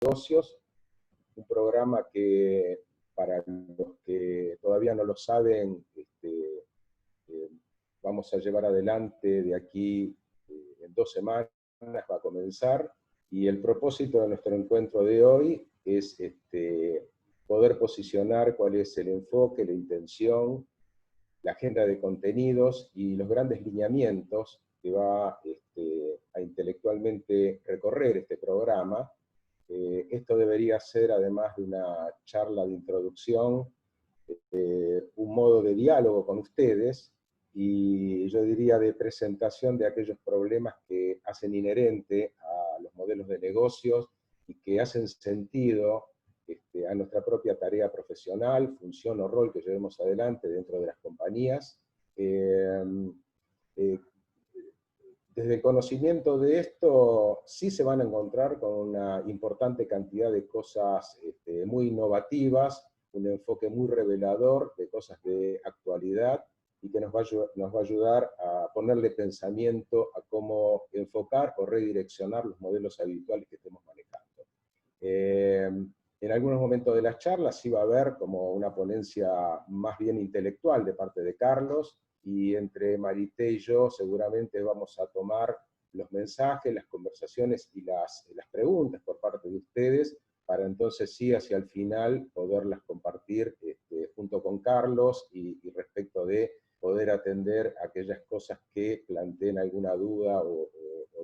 negocios, un programa que, para los que todavía no lo saben, vamos a llevar adelante de aquí en 2 semanas, va a comenzar, y el propósito de nuestro encuentro de hoy es poder posicionar cuál es el enfoque, la intención, la agenda de contenidos y los grandes lineamientos que va a intelectualmente recorrer este programa. Esto debería ser, además de una charla de introducción, un modo de diálogo con ustedes, y yo diría de presentación de aquellos problemas que hacen inherente a los modelos de negocios y que hacen sentido a nuestra propia tarea profesional, función o rol que llevemos adelante dentro de las compañías. Desde el conocimiento de esto, sí se van a encontrar con una importante cantidad de cosas muy innovativas, un enfoque muy revelador de cosas de actualidad, y que nos va a ayudar a ponerle pensamiento a cómo enfocar o redireccionar los modelos habituales que estemos manejando. En algunos momentos de las charlas sí va a haber como una ponencia más bien intelectual de parte de Carlos, y entre Marité y yo seguramente vamos a tomar los mensajes, las conversaciones y las preguntas por parte de ustedes, para entonces sí, hacia el final, poderlas compartir junto con Carlos, y respecto de poder atender aquellas cosas que planteen alguna duda o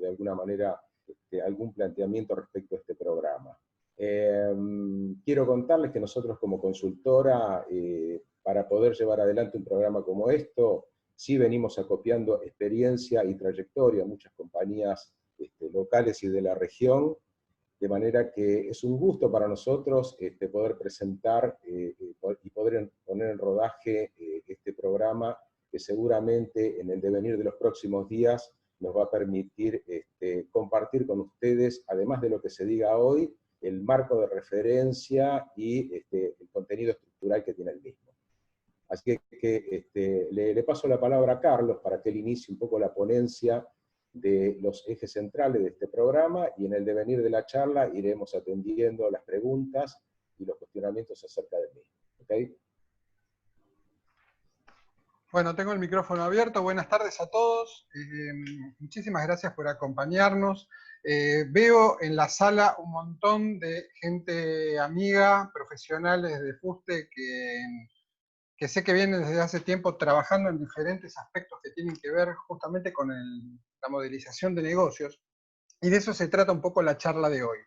de alguna manera algún planteamiento respecto a este programa. Quiero contarles que nosotros como consultora, para poder llevar adelante un programa como esto, sí venimos acopiando experiencia y trayectoria a muchas compañías locales y de la región, de manera que es un gusto para nosotros poder presentar y poder poner en rodaje este programa, que seguramente en el devenir de los próximos días nos va a permitir compartir con ustedes, además de lo que se diga hoy, el marco de referencia y el contenido estructural que tiene el mismo. Así que le paso la palabra a Carlos para que él inicie un poco la ponencia de los ejes centrales de este programa, y en el devenir de la charla iremos atendiendo las preguntas y los cuestionamientos acerca del mismo. ¿Okay? Bueno, tengo el micrófono abierto. Buenas tardes a todos. Muchísimas gracias por acompañarnos. Veo en la sala un montón de gente amiga, profesionales de fuste, que sé que vienen desde hace tiempo trabajando en diferentes aspectos que tienen que ver justamente con la modelización de negocios. Y de eso se trata un poco la charla de hoy.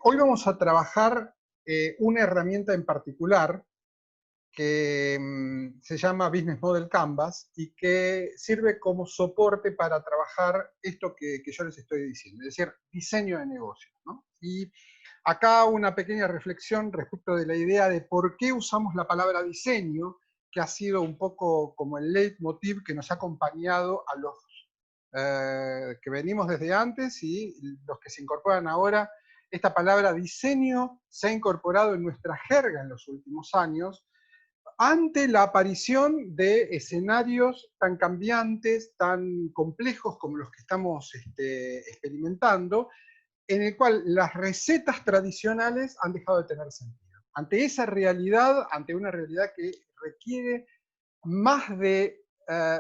Hoy vamos a trabajar una herramienta en particular que se llama Business Model Canvas, y que sirve como soporte para trabajar esto que yo les estoy diciendo, es decir, diseño de negocios, ¿no? Y acá una pequeña reflexión respecto de la idea de por qué usamos la palabra diseño, que ha sido un poco como el leitmotiv que nos ha acompañado a los que venimos desde antes y los que se incorporan ahora. Esta palabra diseño se ha incorporado en nuestra jerga en los últimos años, ante la aparición de escenarios tan cambiantes, tan complejos como los que estamos experimentando, en el cual las recetas tradicionales han dejado de tener sentido. Ante esa realidad, ante una realidad que requiere más de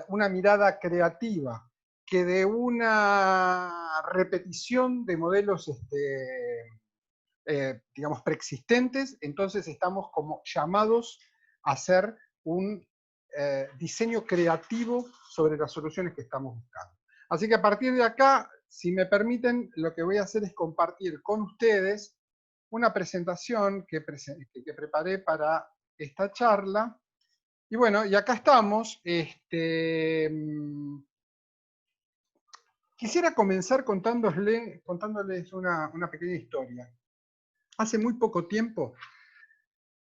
una mirada creativa que de una repetición de modelos digamos, preexistentes, entonces estamos como llamados a hacer un diseño creativo sobre las soluciones que estamos buscando. Así que a partir de acá, si me permiten, lo que voy a hacer es compartir con ustedes una presentación que preparé para esta charla. Y bueno, y acá estamos. Quisiera comenzar contándoles una pequeña historia. Hace muy poco tiempo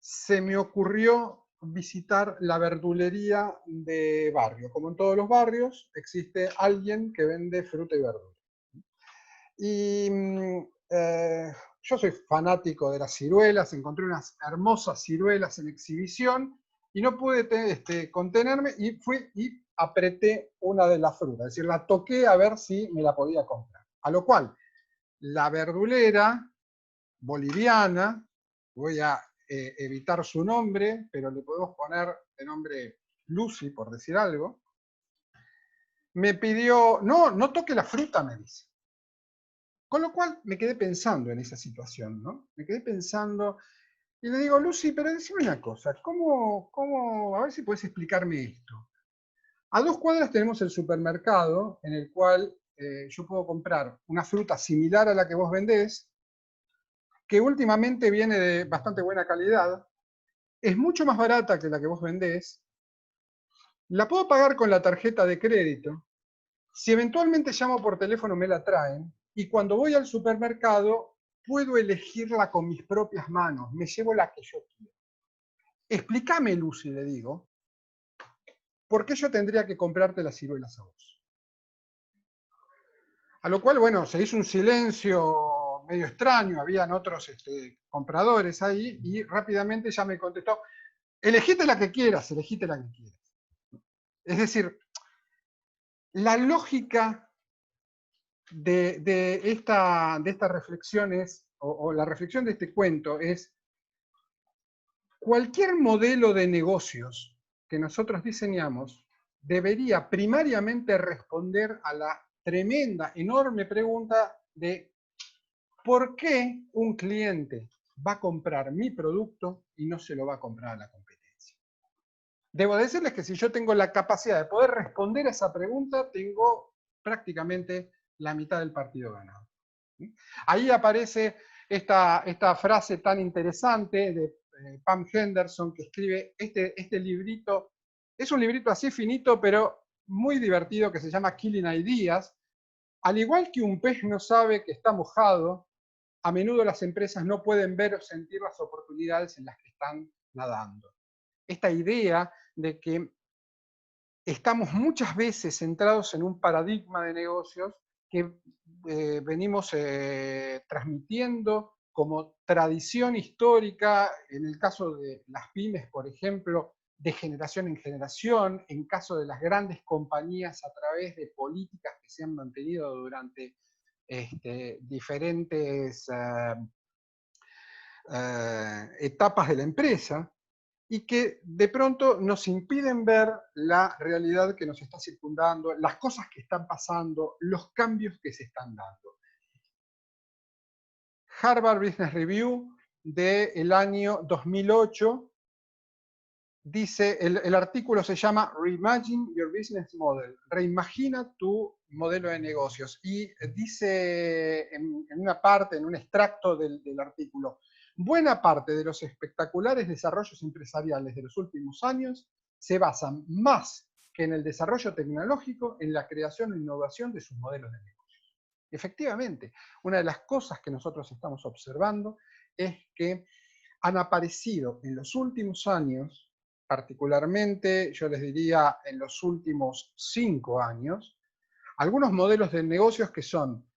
se me ocurrió visitar la verdulería de barrio. Como en todos los barrios, existe alguien que vende fruta y verdura. Y yo soy fanático de las ciruelas, encontré unas hermosas ciruelas en exhibición y no pude contenerme, y fui y apreté una de las frutas, es decir, la toqué a ver si me la podía comprar. A lo cual la verdulera boliviana, voy a evitar su nombre, pero le podemos poner de nombre Lucy, por decir algo, me pidió, no toque la fruta, me dice. Con lo cual me quedé pensando en esa situación, ¿no? Me quedé pensando, y le digo, Lucy, pero decime una cosa, a ver si puedes explicarme esto. A 2 cuadras tenemos el supermercado en el cual yo puedo comprar una fruta similar a la que vos vendés, que últimamente viene de bastante buena calidad, es mucho más barata que la que vos vendés, la puedo pagar con la tarjeta de crédito, si eventualmente llamo por teléfono me la traen, y cuando voy al supermercado puedo elegirla con mis propias manos, me llevo la que yo quiero. Explícame, Lucy, le digo, ¿por qué yo tendría que comprarte las ciruelas a vos? A lo cual, bueno, se hizo un silencio medio extraño, habían otros compradores ahí, y rápidamente ya me contestó, elegite la que quieras, elegite la que quieras. Es decir, la lógica de esta reflexión es, o la reflexión de este cuento es, cualquier modelo de negocios que nosotros diseñamos debería primariamente responder a la tremenda, enorme pregunta de ¿por qué un cliente va a comprar mi producto y no se lo va a comprar a la competencia? Debo decirles que si yo tengo la capacidad de poder responder a esa pregunta, tengo prácticamente la mitad del partido ganado. Ahí aparece esta frase tan interesante de Pam Henderson, que escribe este librito. Es un librito así finito, pero muy divertido, que se llama Killing Ideas. Al igual que un pez no sabe que está mojado, a menudo las empresas no pueden ver o sentir las oportunidades en las que están nadando. Esta idea de que estamos muchas veces centrados en un paradigma de negocios que venimos transmitiendo como tradición histórica, en el caso de las pymes, por ejemplo, de generación en generación, en caso de las grandes compañías a través de políticas que se han mantenido durante diferentes etapas de la empresa, y que de pronto nos impiden ver la realidad que nos está circundando, las cosas que están pasando, los cambios que se están dando. Harvard Business Review del año 2008 dice, el artículo se llama Reimagine Your Business Model, reimagina tu modelo de negocios, y dice en una parte, en un extracto del artículo, buena parte de los espectaculares desarrollos empresariales de los últimos años se basan más que en el desarrollo tecnológico en la creación e innovación de sus modelos de negocios. Efectivamente, una de las cosas que nosotros estamos observando es que han aparecido en los últimos años, particularmente yo les diría en los últimos 5 años, algunos modelos de negocios que son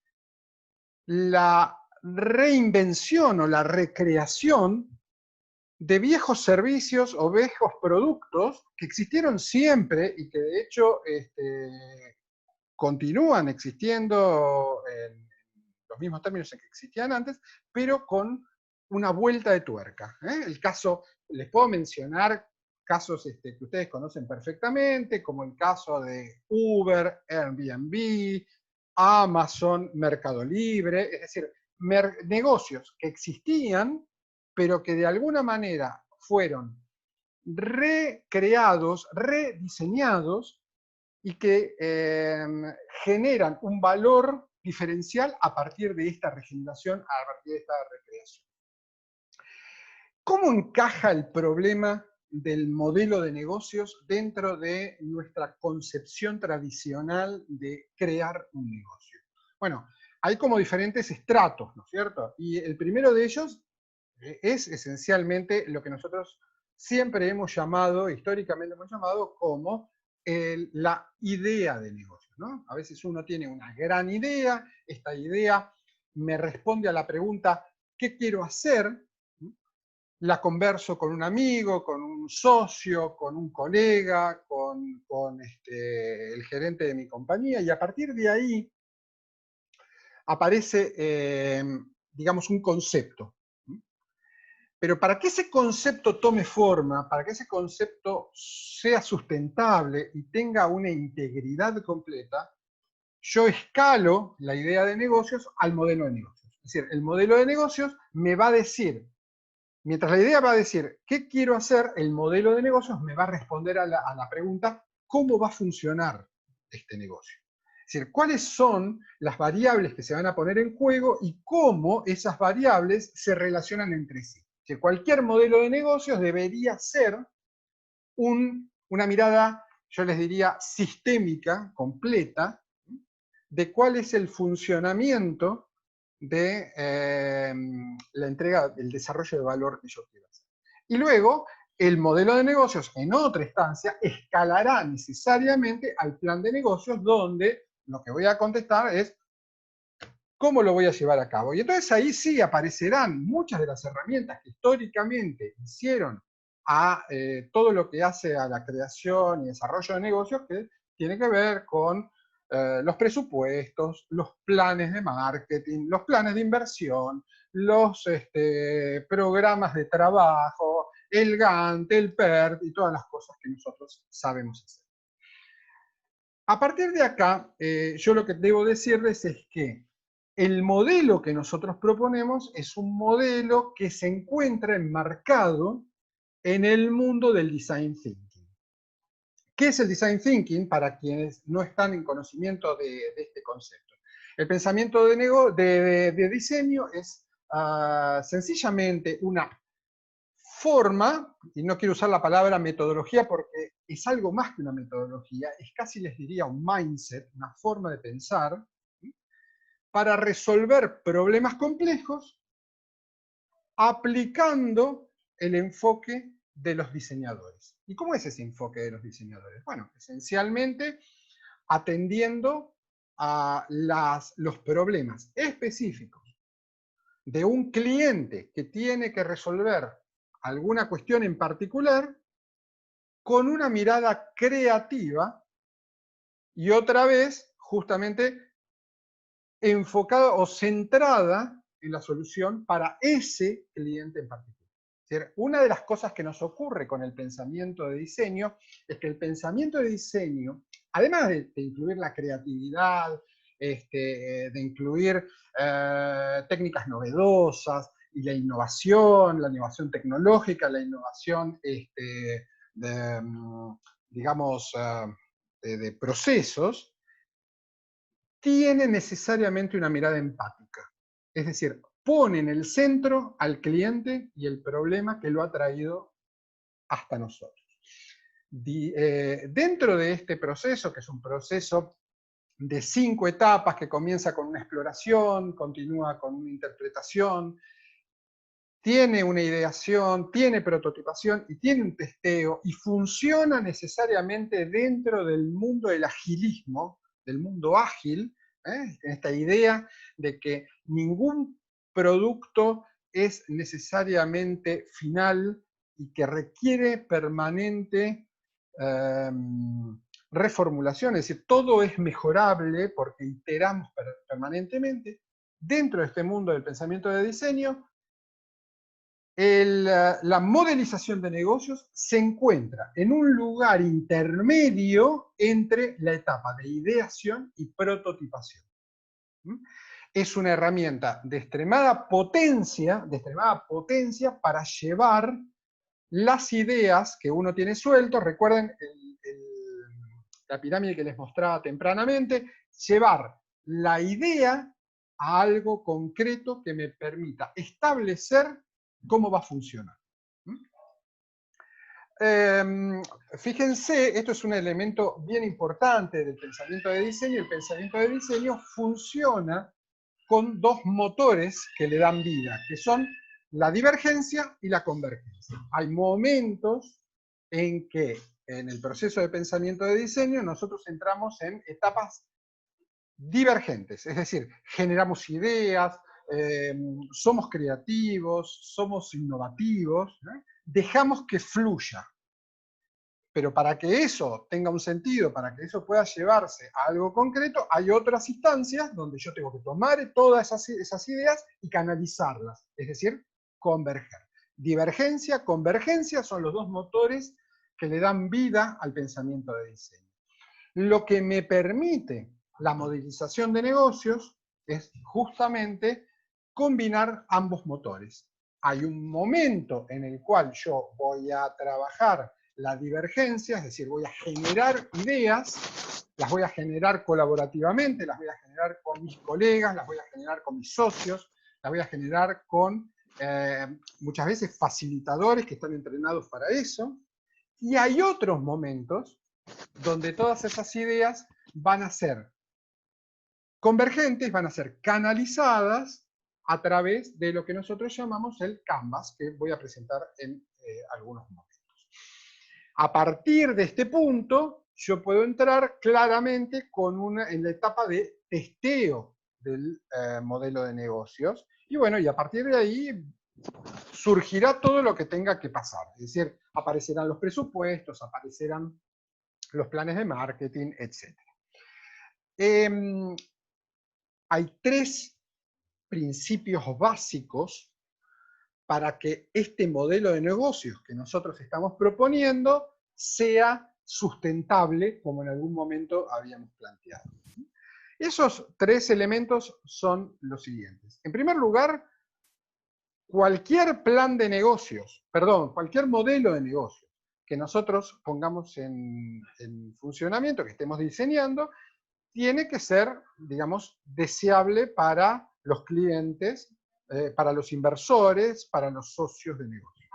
la reinvención o la recreación de viejos servicios o viejos productos que existieron siempre y que de hecho continúan existiendo en los mismos términos en que existían antes, pero con una vuelta de tuerca. El caso, les puedo mencionar casos que ustedes conocen perfectamente, como el caso de Uber, Airbnb, Amazon, Mercado Libre, es decir, negocios que existían, pero que de alguna manera fueron recreados, rediseñados, y que generan un valor diferencial a partir de esta regeneración, a partir de esta recreación. ¿Cómo encaja el problema del modelo de negocios dentro de nuestra concepción tradicional de crear un negocio? Bueno, hay como diferentes estratos, ¿no es cierto? Y el primero de ellos es esencialmente lo que nosotros siempre hemos llamado, históricamente hemos llamado, como la idea de negocio, ¿no? A veces uno tiene una gran idea, esta idea me responde a la pregunta, ¿qué quiero hacer? La converso con un amigo, con un socio, con un colega, con el gerente de mi compañía, y a partir de ahí aparece digamos, un concepto. Pero para que ese concepto tome forma, para que ese concepto sea sustentable y tenga una integridad completa, yo escalo la idea de negocios al modelo de negocios. Es decir, el modelo de negocios me va a decir, mientras la idea va a decir qué quiero hacer, el modelo de negocios me va a responder a la pregunta cómo va a funcionar este negocio. Es decir, cuáles son las variables que se van a poner en juego y cómo esas variables se relacionan entre sí. Es decir, cualquier modelo de negocios debería ser una mirada, yo les diría, sistémica, completa, de cuál es el funcionamiento de la entrega, del desarrollo de valor que yo quiero hacer. Y luego, el modelo de negocios, en otra instancia, escalará necesariamente al plan de negocios, donde lo que voy a contestar es cómo lo voy a llevar a cabo. Y entonces ahí sí aparecerán muchas de las herramientas que históricamente hicieron a todo lo que hace a la creación y desarrollo de negocios, que tiene que ver con los presupuestos, los planes de marketing, los planes de inversión, los programas de trabajo, el Gantt, el PERT y todas las cosas que nosotros sabemos hacer. A partir de acá, yo lo que debo decirles es que el modelo que nosotros proponemos es un modelo que se encuentra enmarcado en el mundo del design thinking. ¿Qué es el design thinking para quienes no están en conocimiento de este concepto? El pensamiento de diseño es sencillamente una forma, y no quiero usar la palabra metodología porque es algo más que una metodología, es casi les diría un mindset, una forma de pensar, para resolver problemas complejos aplicando el enfoque de los diseñadores. ¿Y cómo es ese enfoque de los diseñadores? Bueno, esencialmente atendiendo a los problemas específicos de un cliente que tiene que resolver alguna cuestión en particular con una mirada creativa y otra vez justamente enfocada o centrada en la solución para ese cliente en particular. Es decir, una de las cosas que nos ocurre con el pensamiento de diseño es que el pensamiento de diseño, además de incluir la creatividad, de incluir técnicas novedosas y la innovación tecnológica, la innovación digamos, de procesos, tiene necesariamente una mirada empática. Es decir, pone en el centro al cliente y el problema que lo ha traído hasta nosotros. Dentro de este proceso, que es un proceso de 5 etapas, que comienza con una exploración, continúa con una interpretación, tiene una ideación, tiene prototipación y tiene un testeo, y funciona necesariamente dentro del mundo del agilismo, del mundo ágil, esta idea de que ningún producto es necesariamente final y que requiere permanente reformulación, es decir, todo es mejorable porque iteramos permanentemente. Dentro de este mundo del pensamiento de diseño, la modelización de negocios se encuentra en un lugar intermedio entre la etapa de ideación y prototipación. Es una herramienta de extremada potencia para llevar las ideas que uno tiene sueltos. Recuerden la pirámide que les mostraba tempranamente, llevar la idea a algo concreto que me permita establecer cómo va a funcionar. Fíjense, esto es un elemento bien importante del pensamiento de diseño. El pensamiento de diseño funciona con dos motores que le dan vida, que son la divergencia y la convergencia. Hay momentos en que en el proceso de pensamiento de diseño nosotros entramos en etapas divergentes, es decir, generamos ideas, somos creativos, somos innovativos, dejamos que fluya. Pero para que eso tenga un sentido, para que eso pueda llevarse a algo concreto, hay otras instancias donde yo tengo que tomar todas esas ideas y canalizarlas, es decir, converger. Divergencia, convergencia son los dos motores que le dan vida al pensamiento de diseño. Lo que me permite la modelización de negocios es justamente combinar ambos motores. Hay un momento en el cual yo voy a trabajar la divergencia, es decir, voy a generar ideas, las voy a generar colaborativamente, las voy a generar con mis colegas, las voy a generar con mis socios, las voy a generar con muchas veces facilitadores que están entrenados para eso, y hay otros momentos donde todas esas ideas van a ser convergentes, van a ser canalizadas a través de lo que nosotros llamamos el Canvas, que voy a presentar en algunos momentos. A partir de este punto, yo puedo entrar claramente en la etapa de testeo del modelo de negocios, y bueno, y a partir de ahí surgirá todo lo que tenga que pasar, es decir, aparecerán los presupuestos, aparecerán los planes de marketing, etc. Hay 3 principios básicos para que este modelo de negocios que nosotros estamos proponiendo sea sustentable, como en algún momento habíamos planteado. Esos 3 elementos son los siguientes. En primer lugar, cualquier plan de negocios, cualquier modelo de negocios que nosotros pongamos en funcionamiento, que estemos diseñando, tiene que ser, digamos, deseable para los clientes, para los inversores, para los socios de negocio.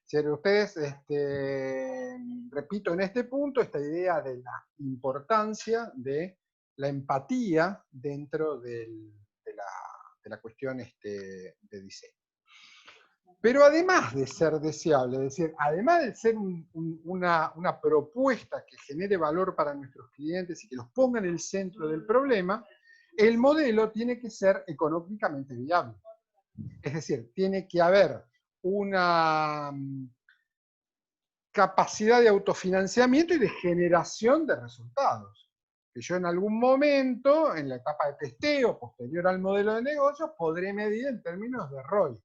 Si ustedes, repito en este punto, esta idea de la importancia de la empatía dentro de la cuestión de diseño. Pero además de ser deseable, es decir, además de ser una propuesta que genere valor para nuestros clientes y que los ponga en el centro del problema, el modelo tiene que ser económicamente viable. Es decir, tiene que haber una capacidad de autofinanciamiento y de generación de resultados. Que yo en algún momento, en la etapa de testeo posterior al modelo de negocio, podré medir en términos de ROI.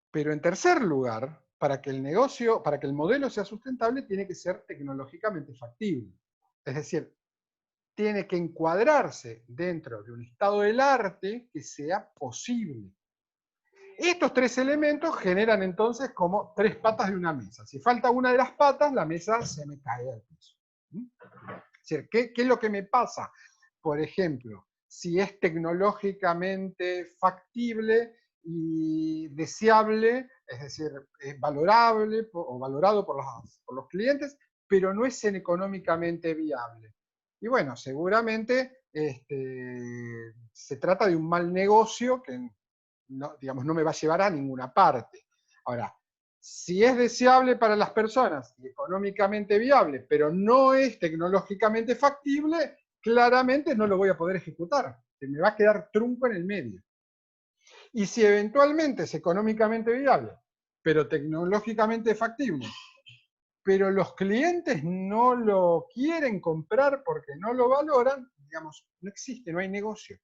Pero en tercer lugar, para que el modelo sea sustentable, tiene que ser tecnológicamente factible. Es decir, tiene que encuadrarse dentro de un estado del arte que sea posible. Estos 3 elementos generan entonces como 3 patas de una mesa. Si falta una de las patas, la mesa se me cae al piso. Es decir, ¿qué es lo que me pasa? Por ejemplo, si es tecnológicamente factible y deseable, es decir, valorable o valorado por los clientes, pero no es económicamente viable. Y bueno, seguramente se trata de un mal negocio que no, digamos, no me va a llevar a ninguna parte. Ahora, si es deseable para las personas y económicamente viable, pero no es tecnológicamente factible, claramente no lo voy a poder ejecutar. Me va a quedar trunco en el medio. Y si eventualmente es económicamente viable, pero tecnológicamente factible, pero los clientes no lo quieren comprar porque no lo valoran, digamos, no existe, no hay negocio.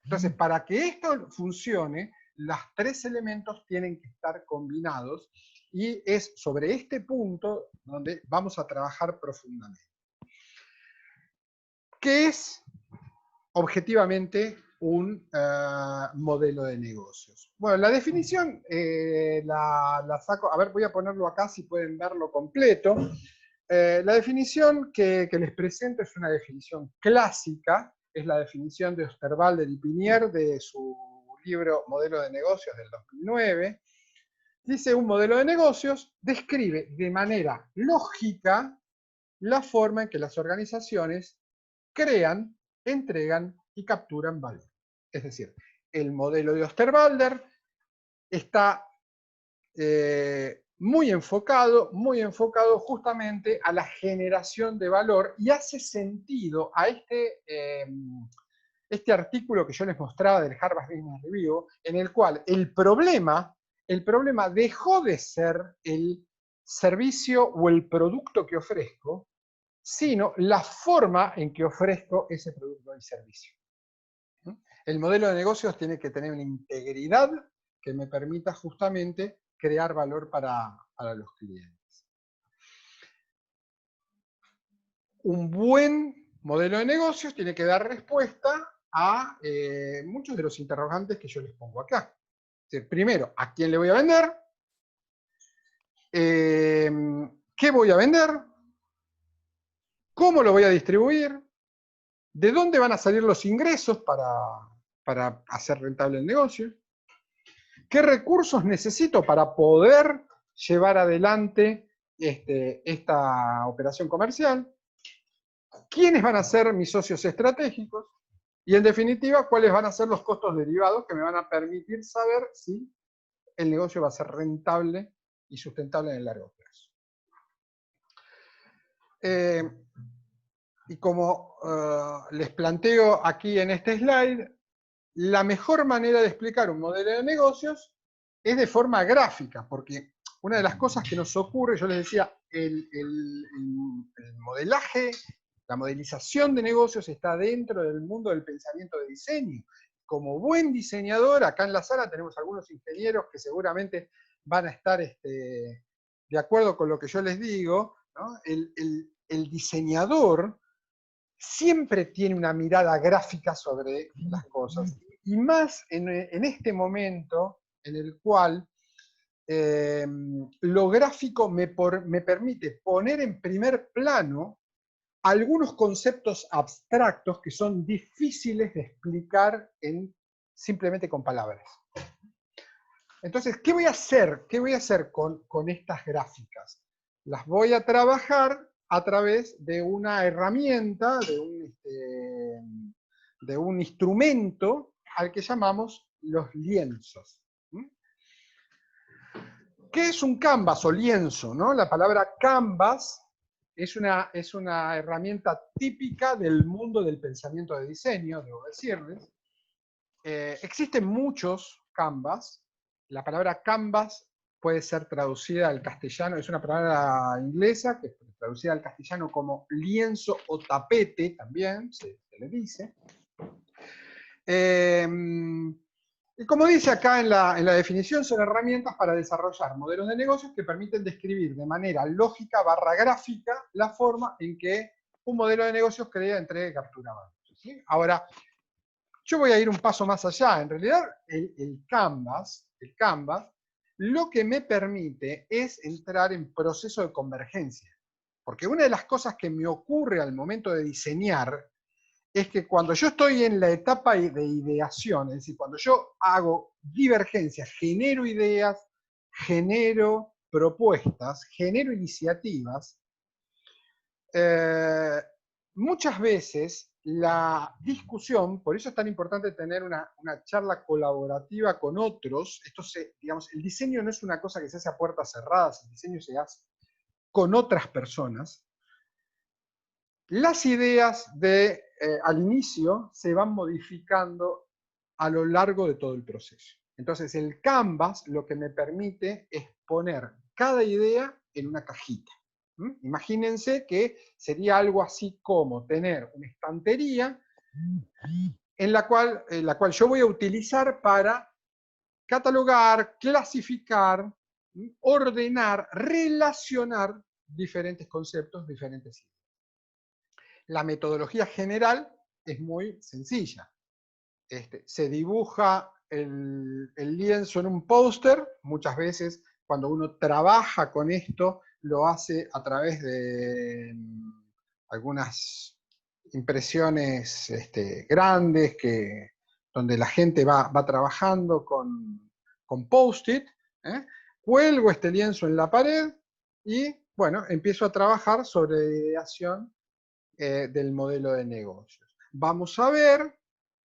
Entonces, para que esto funcione, los 3 elementos tienen que estar combinados y es sobre este punto donde vamos a trabajar profundamente. ¿Qué es objetivamente un modelo de negocios? Bueno, la definición la saco, a ver, voy a ponerlo acá si pueden verlo completo. La definición que les presento es una definición clásica, es la definición de Osterwalder y Pinier de su libro Modelo de Negocios del 2009. Dice, un modelo de negocios describe de manera lógica la forma en que las organizaciones crean, entregan y capturan valor. Es decir, el modelo de Osterwalder está muy enfocado justamente a la generación de valor y hace sentido a este artículo que yo les mostraba del Harvard Business Review, en el cual el problema el problema dejó de ser el servicio o el producto que ofrezco, sino la forma en que ofrezco ese producto y servicio. El modelo de negocios tiene que tener una integridad que me permita justamente crear valor para los clientes. Un buen modelo de negocios tiene que dar respuesta a muchos de los interrogantes que yo les pongo acá. Es decir, primero, ¿a quién le voy a vender? ¿Qué voy a vender? ¿Cómo lo voy a distribuir? ¿De dónde van a salir los ingresos para hacer rentable el negocio? ¿Qué recursos necesito para poder llevar adelante esta operación comercial? ¿Quiénes van a ser mis socios estratégicos? Y en definitiva, ¿cuáles van a ser los costos derivados que me van a permitir saber si el negocio va a ser rentable y sustentable en el largo plazo? Y como les planteo aquí en este slide, la mejor manera de explicar un modelo de negocios es de forma gráfica, porque una de las cosas que nos ocurre, yo les decía, el modelaje, la modelización de negocios está dentro del mundo del pensamiento de diseño. Como buen diseñador, acá en la sala tenemos algunos ingenieros que seguramente van a estar de acuerdo con lo que yo les digo, ¿no? El diseñador siempre tiene una mirada gráfica sobre las cosas. Y más en este momento en el cual lo gráfico me permite poner en primer plano algunos conceptos abstractos que son difíciles de explicar simplemente con palabras. Entonces, ¿qué voy a hacer? ¿Qué voy a hacer con estas gráficas? Las voy a trabajar a través de una herramienta, de un instrumento al que llamamos los lienzos. ¿Qué es un canvas o lienzo, ¿no? La palabra canvas es una herramienta típica del mundo del pensamiento de diseño, debo decirles. Existen muchos canvas. La palabra canvas puede ser traducida al castellano, es una palabra inglesa que es traducida al castellano como lienzo o tapete, también se le dice. Y como dice acá en la definición, son herramientas para desarrollar modelos de negocios que permiten describir de manera lógica / gráfica la forma en que un modelo de negocios crea, entrega y captura valor. ¿Sí? Ahora, yo voy a ir un paso más allá. En realidad, el Canvas, lo que me permite es entrar en proceso de convergencia. Porque una de las cosas que me ocurre al momento de diseñar es que cuando yo estoy en la etapa de ideación, es decir, cuando yo hago divergencias, genero ideas, genero propuestas, genero iniciativas, muchas veces la discusión, por eso es tan importante tener una charla colaborativa con otros. Digamos, el diseño no es una cosa que se hace a puertas cerradas, el diseño se hace con otras personas. Las ideas al inicio se van modificando a lo largo de todo el proceso. Entonces el Canvas lo que me permite es poner cada idea en una cajita. Imagínense que sería algo así como tener una estantería en la cual yo voy a utilizar para catalogar, clasificar, ordenar, relacionar diferentes conceptos, diferentes ideas. La metodología general es muy sencilla. Se dibuja el lienzo en un póster. Muchas veces cuando uno trabaja con esto, lo hace a través de algunas impresiones grandes donde la gente va trabajando con post-it. Cuelgo este lienzo en la pared y, bueno, empiezo a trabajar sobre la ideación del modelo de negocios. Vamos a ver,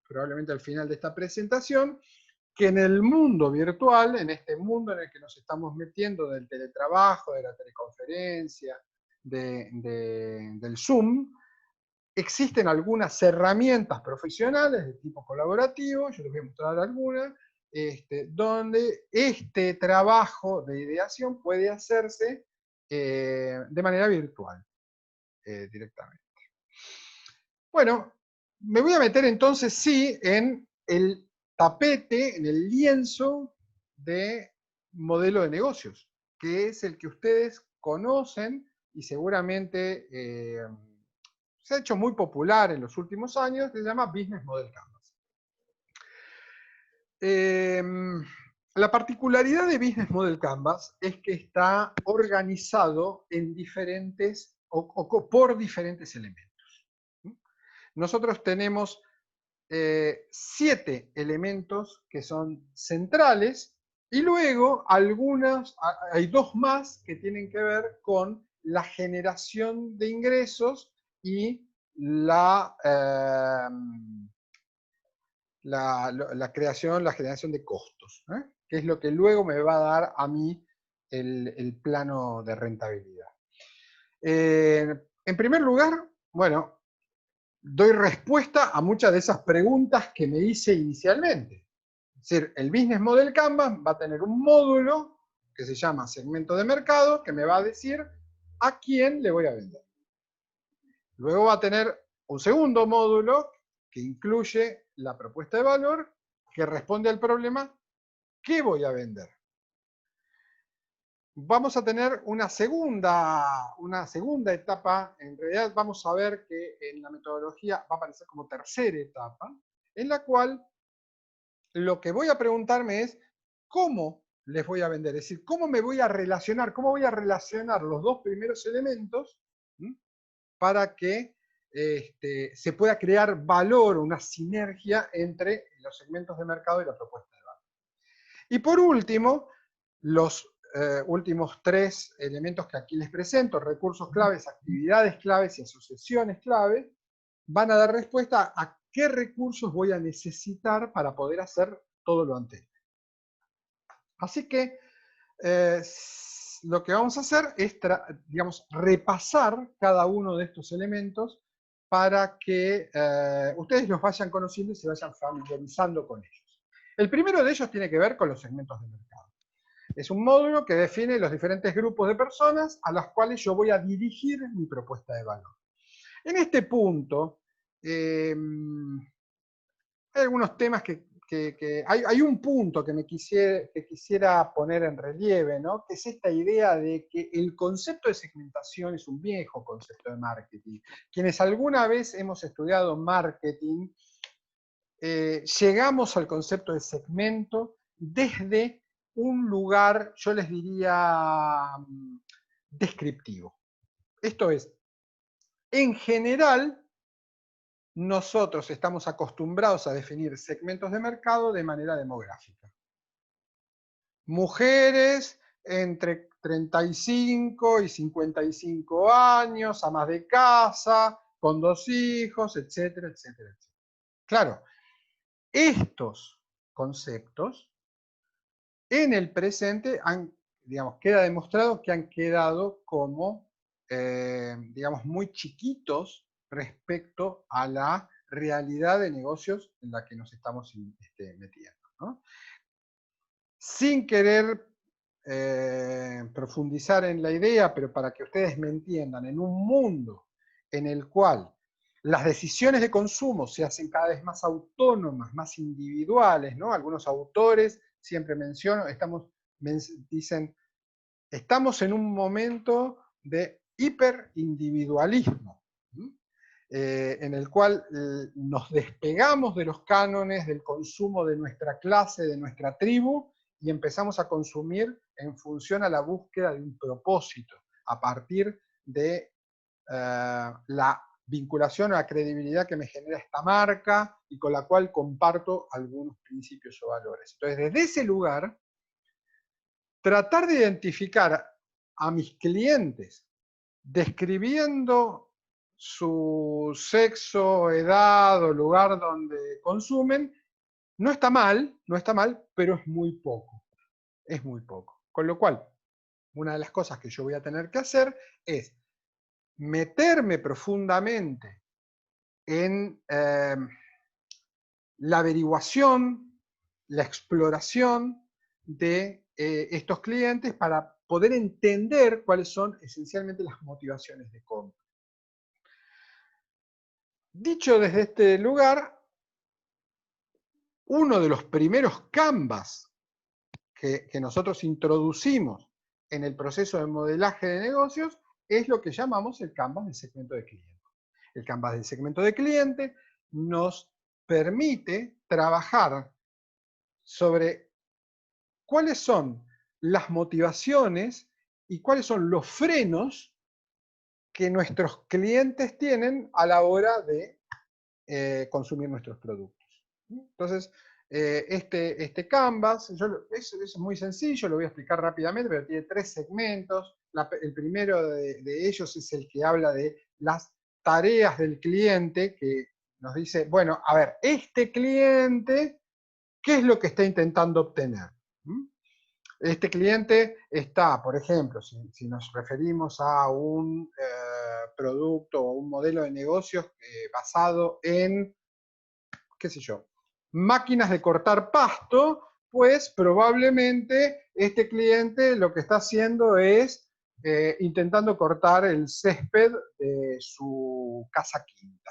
probablemente al final de esta presentación, que en el mundo virtual, en este mundo en el que nos estamos metiendo del teletrabajo, de la teleconferencia, del Zoom, existen algunas herramientas profesionales de tipo colaborativo, yo les voy a mostrar algunas, donde este trabajo de ideación puede hacerse de manera virtual directamente. Bueno, me voy a meter entonces sí en el tapete, en el lienzo de modelo de negocios, que es el que ustedes conocen y seguramente se ha hecho muy popular en los últimos años, que se llama Business Model Canvas. La particularidad de Business Model Canvas es que está organizado en diferentes o por diferentes elementos. Nosotros tenemos 7 elementos que son centrales y luego hay 2 más que tienen que ver con la generación de ingresos y la generación de costos, que es lo que luego me va a dar a mí el plano de rentabilidad. En primer lugar, bueno, doy respuesta a muchas de esas preguntas que me hice inicialmente. Es decir, el Business Model Canvas va a tener un módulo que se llama segmento de mercado, que me va a decir a quién le voy a vender. Luego va a tener un segundo módulo que incluye la propuesta de valor, que responde al problema ¿qué voy a vender? Vamos a tener una segunda etapa. En realidad vamos a ver que en la metodología va a aparecer como tercera etapa, en la cual lo que voy a preguntarme es cómo les voy a vender, es decir, cómo me voy a relacionar, cómo voy a relacionar los 2 primeros elementos para que se pueda crear valor, una sinergia entre los segmentos de mercado y la propuesta de valor. Y por último, los últimos 3 elementos que aquí les presento, recursos claves, actividades claves y asociaciones claves, van a dar respuesta a qué recursos voy a necesitar para poder hacer todo lo anterior. Así que lo que vamos a hacer es, digamos, repasar cada uno de estos elementos para que ustedes los vayan conociendo y se vayan familiarizando con ellos. El primero de ellos tiene que ver con los segmentos de mercado. Es un módulo que define los diferentes grupos de personas a las cuales yo voy a dirigir mi propuesta de valor. En este punto, hay algunos temas hay un punto que quisiera poner en relieve, ¿no? Que es esta idea de que el concepto de segmentación es un viejo concepto de marketing. Quienes alguna vez hemos estudiado marketing, llegamos al concepto de segmento desde un lugar, yo les diría, descriptivo. Esto es, en general, nosotros estamos acostumbrados a definir segmentos de mercado de manera demográfica. Mujeres entre 35 y 55 años, amas de casa, con 2 hijos, etcétera, etcétera, etcétera. Claro, estos conceptos en el presente queda demostrado que han quedado como, digamos, muy chiquitos respecto a la realidad de negocios en la que nos estamos metiendo, ¿no? Sin querer profundizar en la idea, pero para que ustedes me entiendan, en un mundo en el cual las decisiones de consumo se hacen cada vez más autónomas, más individuales, ¿no? Algunos autores, siempre menciono, dicen, estamos en un momento de hiperindividualismo, en el cual nos despegamos de los cánones del consumo de nuestra clase, de nuestra tribu, y empezamos a consumir en función a la búsqueda de un propósito, a partir de la vinculación a la credibilidad que me genera esta marca y con la cual comparto algunos principios o valores. Entonces, desde ese lugar, tratar de identificar a mis clientes describiendo su sexo, edad o lugar donde consumen, no está mal, pero es muy poco. Es muy poco. Con lo cual, una de las cosas que yo voy a tener que hacer es meterme profundamente en la averiguación la exploración de estos clientes para poder entender cuáles son esencialmente las motivaciones de compra. Dicho desde este lugar, uno de los primeros canvas que nosotros introducimos en el proceso de modelaje de negocios es lo que llamamos el canvas del segmento de cliente. El canvas del segmento de cliente nos permite trabajar sobre cuáles son las motivaciones y cuáles son los frenos que nuestros clientes tienen a la hora de consumir nuestros productos. Entonces, este Canvas es muy sencillo, lo voy a explicar rápidamente, pero tiene 3 segmentos. El primero de ellos es el que habla de las tareas del cliente, que nos dice, bueno, a ver, este cliente, ¿qué es lo que está intentando obtener? Este cliente está, por ejemplo, si nos referimos a un producto o un modelo de negocios basado en, qué sé yo, máquinas de cortar pasto, pues probablemente este cliente lo que está haciendo es intentando cortar el césped de su casa quinta,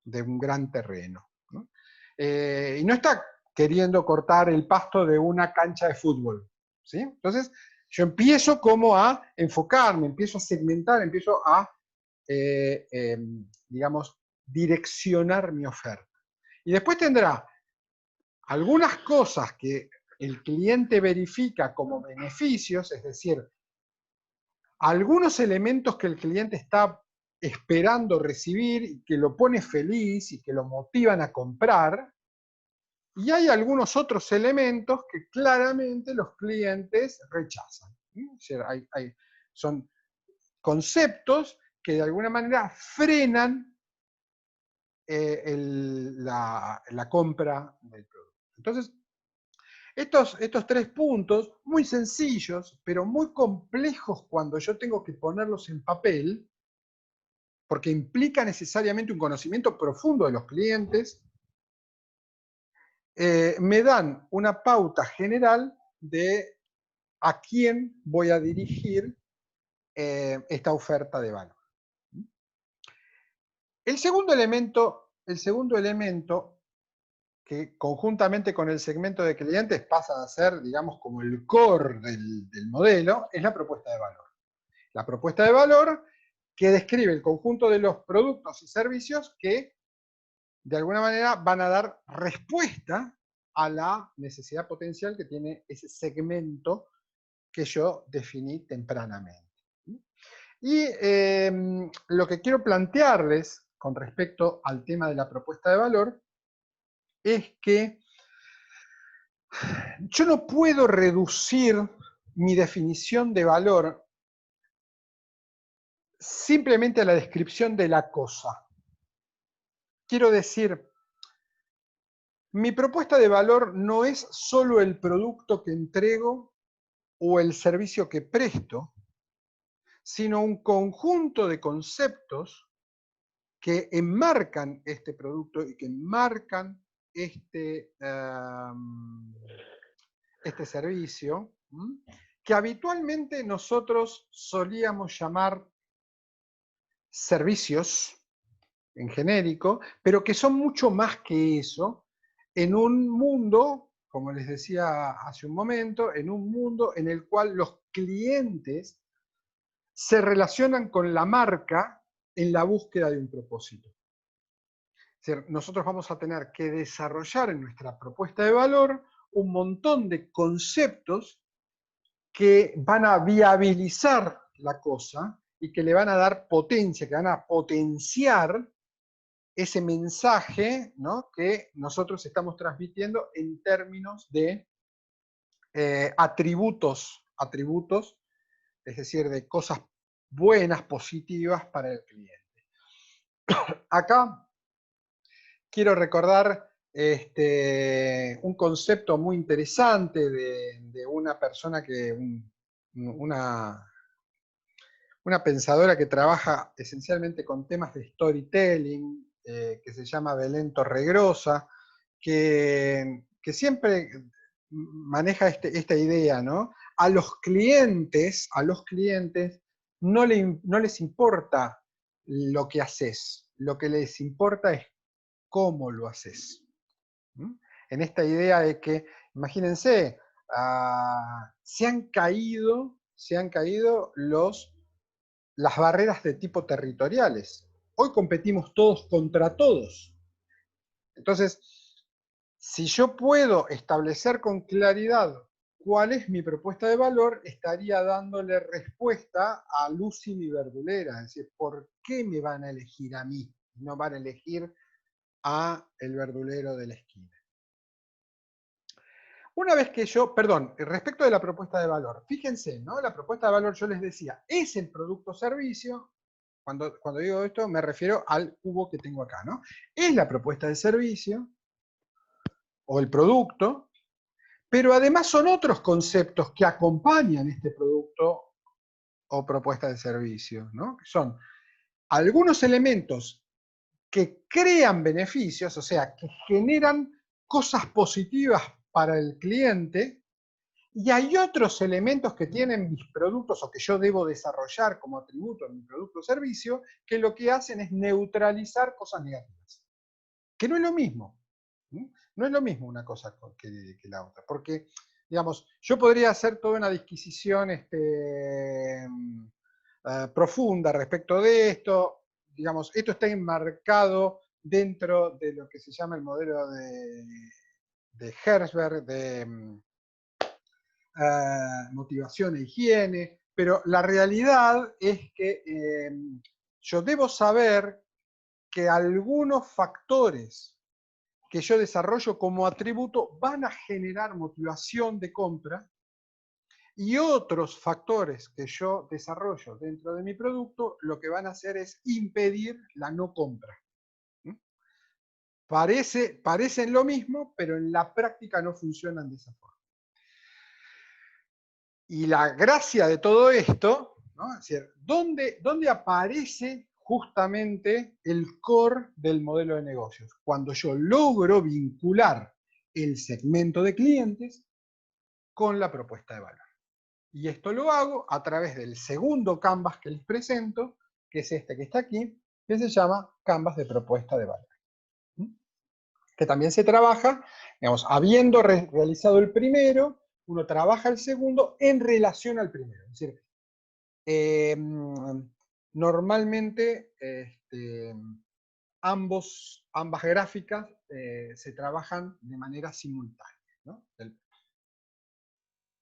de un gran terreno, ¿no? Y no está queriendo cortar el pasto de una cancha de fútbol, ¿sí? Entonces, yo empiezo como a enfocarme, empiezo a segmentar, empiezo a, digamos, direccionar mi oferta. Y después tendrá algunas cosas que el cliente verifica como beneficios, es decir, algunos elementos que el cliente está esperando recibir y que lo pone feliz y que lo motivan a comprar, y hay algunos otros elementos que claramente los clientes rechazan. O sea, son conceptos que de alguna manera frenan la compra del producto. Entonces, estos 3 puntos, muy sencillos, pero muy complejos cuando yo tengo que ponerlos en papel, porque implica necesariamente un conocimiento profundo de los clientes, me dan una pauta general de a quién voy a dirigir esta oferta de valor. El segundo elemento que conjuntamente con el segmento de clientes pasa a ser, digamos, como el core del modelo, es la propuesta de valor. La propuesta de valor que describe el conjunto de los productos y servicios que de alguna manera van a dar respuesta a la necesidad potencial que tiene ese segmento que yo definí tempranamente. Y lo que quiero plantearles con respecto al tema de la propuesta de valor es que yo no puedo reducir mi definición de valor simplemente a la descripción de la cosa. Quiero decir, mi propuesta de valor no es solo el producto que entrego o el servicio que presto, sino un conjunto de conceptos que enmarcan este producto y que enmarcan este servicio, que habitualmente nosotros solíamos llamar servicios en genérico, pero que son mucho más que eso, en un mundo, como les decía hace un momento, en un mundo en el cual los clientes se relacionan con la marca en la búsqueda de un propósito. Es decir, nosotros vamos a tener que desarrollar en nuestra propuesta de valor un montón de conceptos que van a viabilizar la cosa y que le van a dar potencia, que van a potenciar ese mensaje, ¿no?, que nosotros estamos transmitiendo en términos de atributos, es decir, de cosas buenas, positivas para el cliente. Acá quiero recordar un concepto muy interesante de una persona una pensadora que trabaja esencialmente con temas de storytelling, que se llama Belén Torregrosa, que que siempre maneja esta idea, ¿no? A los clientes no les importa lo que haces, lo que les importa es cómo lo haces. ¿Mm? En esta idea de que, imagínense, se han caído las barreras de tipo territoriales. Hoy competimos todos contra todos. Entonces, si yo puedo establecer con claridad cuál es mi propuesta de valor, estaría dándole respuesta a Lucy mi verdulera. Es decir, ¿por qué me van a elegir a mí? No van a elegir a el verdulero de la esquina. Una vez que yo, perdón, respecto de la propuesta de valor, fíjense, ¿no? La propuesta de valor, yo les decía, es el producto o servicio. Cuando digo esto, me refiero al cubo que tengo acá, ¿no? Es la propuesta de servicio o el producto, pero además son otros conceptos que acompañan este producto o propuesta de servicio, ¿no? Son algunos elementos que crean beneficios, o sea, que generan cosas positivas para el cliente, y hay otros elementos que tienen mis productos o que yo debo desarrollar como atributo en mi producto o servicio, que lo que hacen es neutralizar cosas negativas. Que no es lo mismo. No es lo mismo una cosa que la otra. Porque, digamos, yo podría hacer toda una disquisición profunda respecto de esto. Digamos, esto está enmarcado dentro de lo que se llama el modelo de Herzberg, de motivación e higiene, pero la realidad es que yo debo saber que algunos factores que yo desarrollo como atributo van a generar motivación de compra, y otros factores que yo desarrollo dentro de mi producto lo que van a hacer es impedir la no compra. Parecen lo mismo, pero en la práctica no funcionan de esa forma. Y la gracia de todo esto, ¿no? Es decir, ¿dónde aparece justamente el core del modelo de negocios? Cuando yo logro vincular el segmento de clientes con la propuesta de valor. Y esto lo hago a través del segundo canvas que les presento, que es este que está aquí, que se llama canvas de propuesta de valor. Que también se trabaja, digamos, habiendo realizado el primero, uno trabaja el segundo en relación al primero. Es decir, normalmente ambas gráficas se trabajan de manera simultánea, ¿no?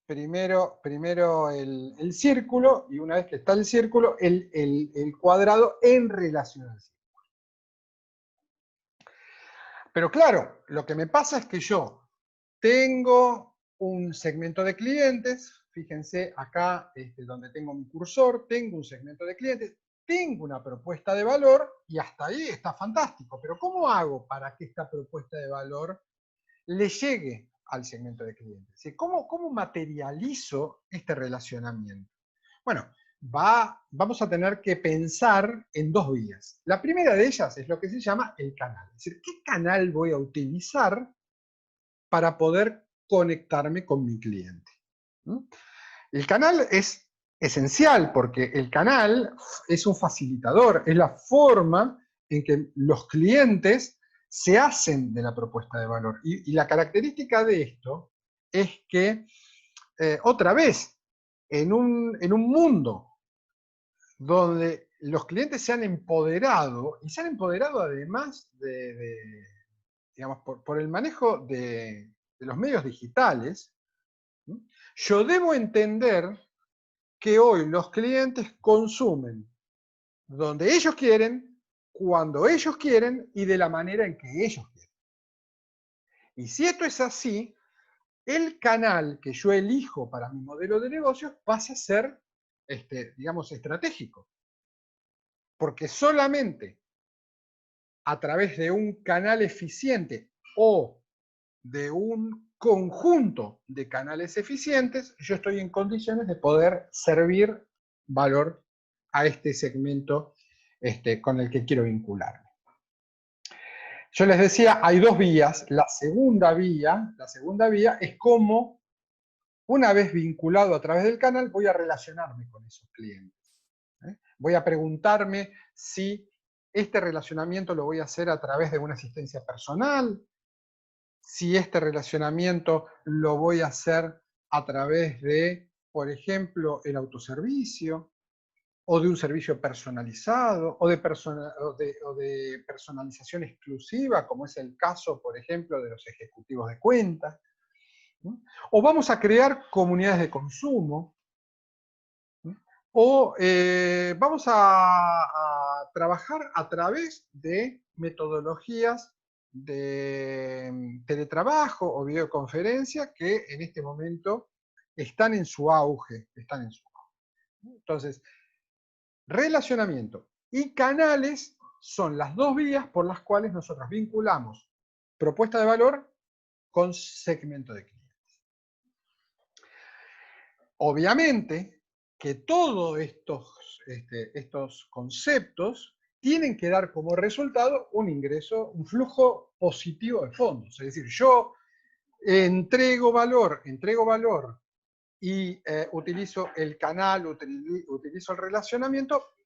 Primero el círculo, y una vez que está el círculo, el cuadrado en relación al círculo. Pero claro, lo que me pasa es que yo tengo un segmento de clientes, fíjense acá donde tengo mi cursor, tengo un segmento de clientes, tengo una propuesta de valor, y hasta ahí está fantástico. Pero ¿cómo hago para que esta propuesta de valor le llegue al segmento de clientes? ¿Cómo materializo este relacionamiento? Bueno, vamos a tener que pensar en dos vías. La primera de ellas es lo que se llama el canal. Es decir, ¿qué canal voy a utilizar para poder conectarme con mi cliente? El canal es esencial porque el canal es un facilitador, es la forma en que los clientes se hacen de la propuesta de valor. Y la característica de esto es que, otra vez, en un mundo donde los clientes se han empoderado, y se han empoderado además digamos, por el manejo de los medios digitales, yo debo entender que hoy los clientes consumen donde ellos quieren, cuando ellos quieren y de la manera en que ellos quieren. Y si esto es así, el canal que yo elijo para mi modelo de negocios pasa a ser, digamos, estratégico. Porque solamente a través de un canal eficiente o de un conjunto de canales eficientes, yo estoy en condiciones de poder servir valor a este segmento con el que quiero vincularme. Yo les decía, hay dos vías. La segunda vía es cómo, una vez vinculado a través del canal, voy a relacionarme con esos clientes. Voy a preguntarme si este relacionamiento lo voy a hacer a través de una asistencia personal, si este relacionamiento lo voy a hacer a través de, por ejemplo, el autoservicio, o de un servicio personalizado, o de personalización exclusiva, como es el caso, por ejemplo, de los ejecutivos de cuentas. ¿No? O vamos a crear comunidades de consumo, ¿no? O vamos a trabajar a través de metodologías de teletrabajo o videoconferencia que en este momento están en su auge. Entonces, relacionamiento y canales son las dos vías por las cuales nosotros vinculamos propuesta de valor con segmento de clientes. Obviamente que todos estos conceptos tienen que dar como resultado un ingreso, un flujo positivo de fondos. Es decir, yo entrego valor y utilizo el canal, utilizo el relacionamiento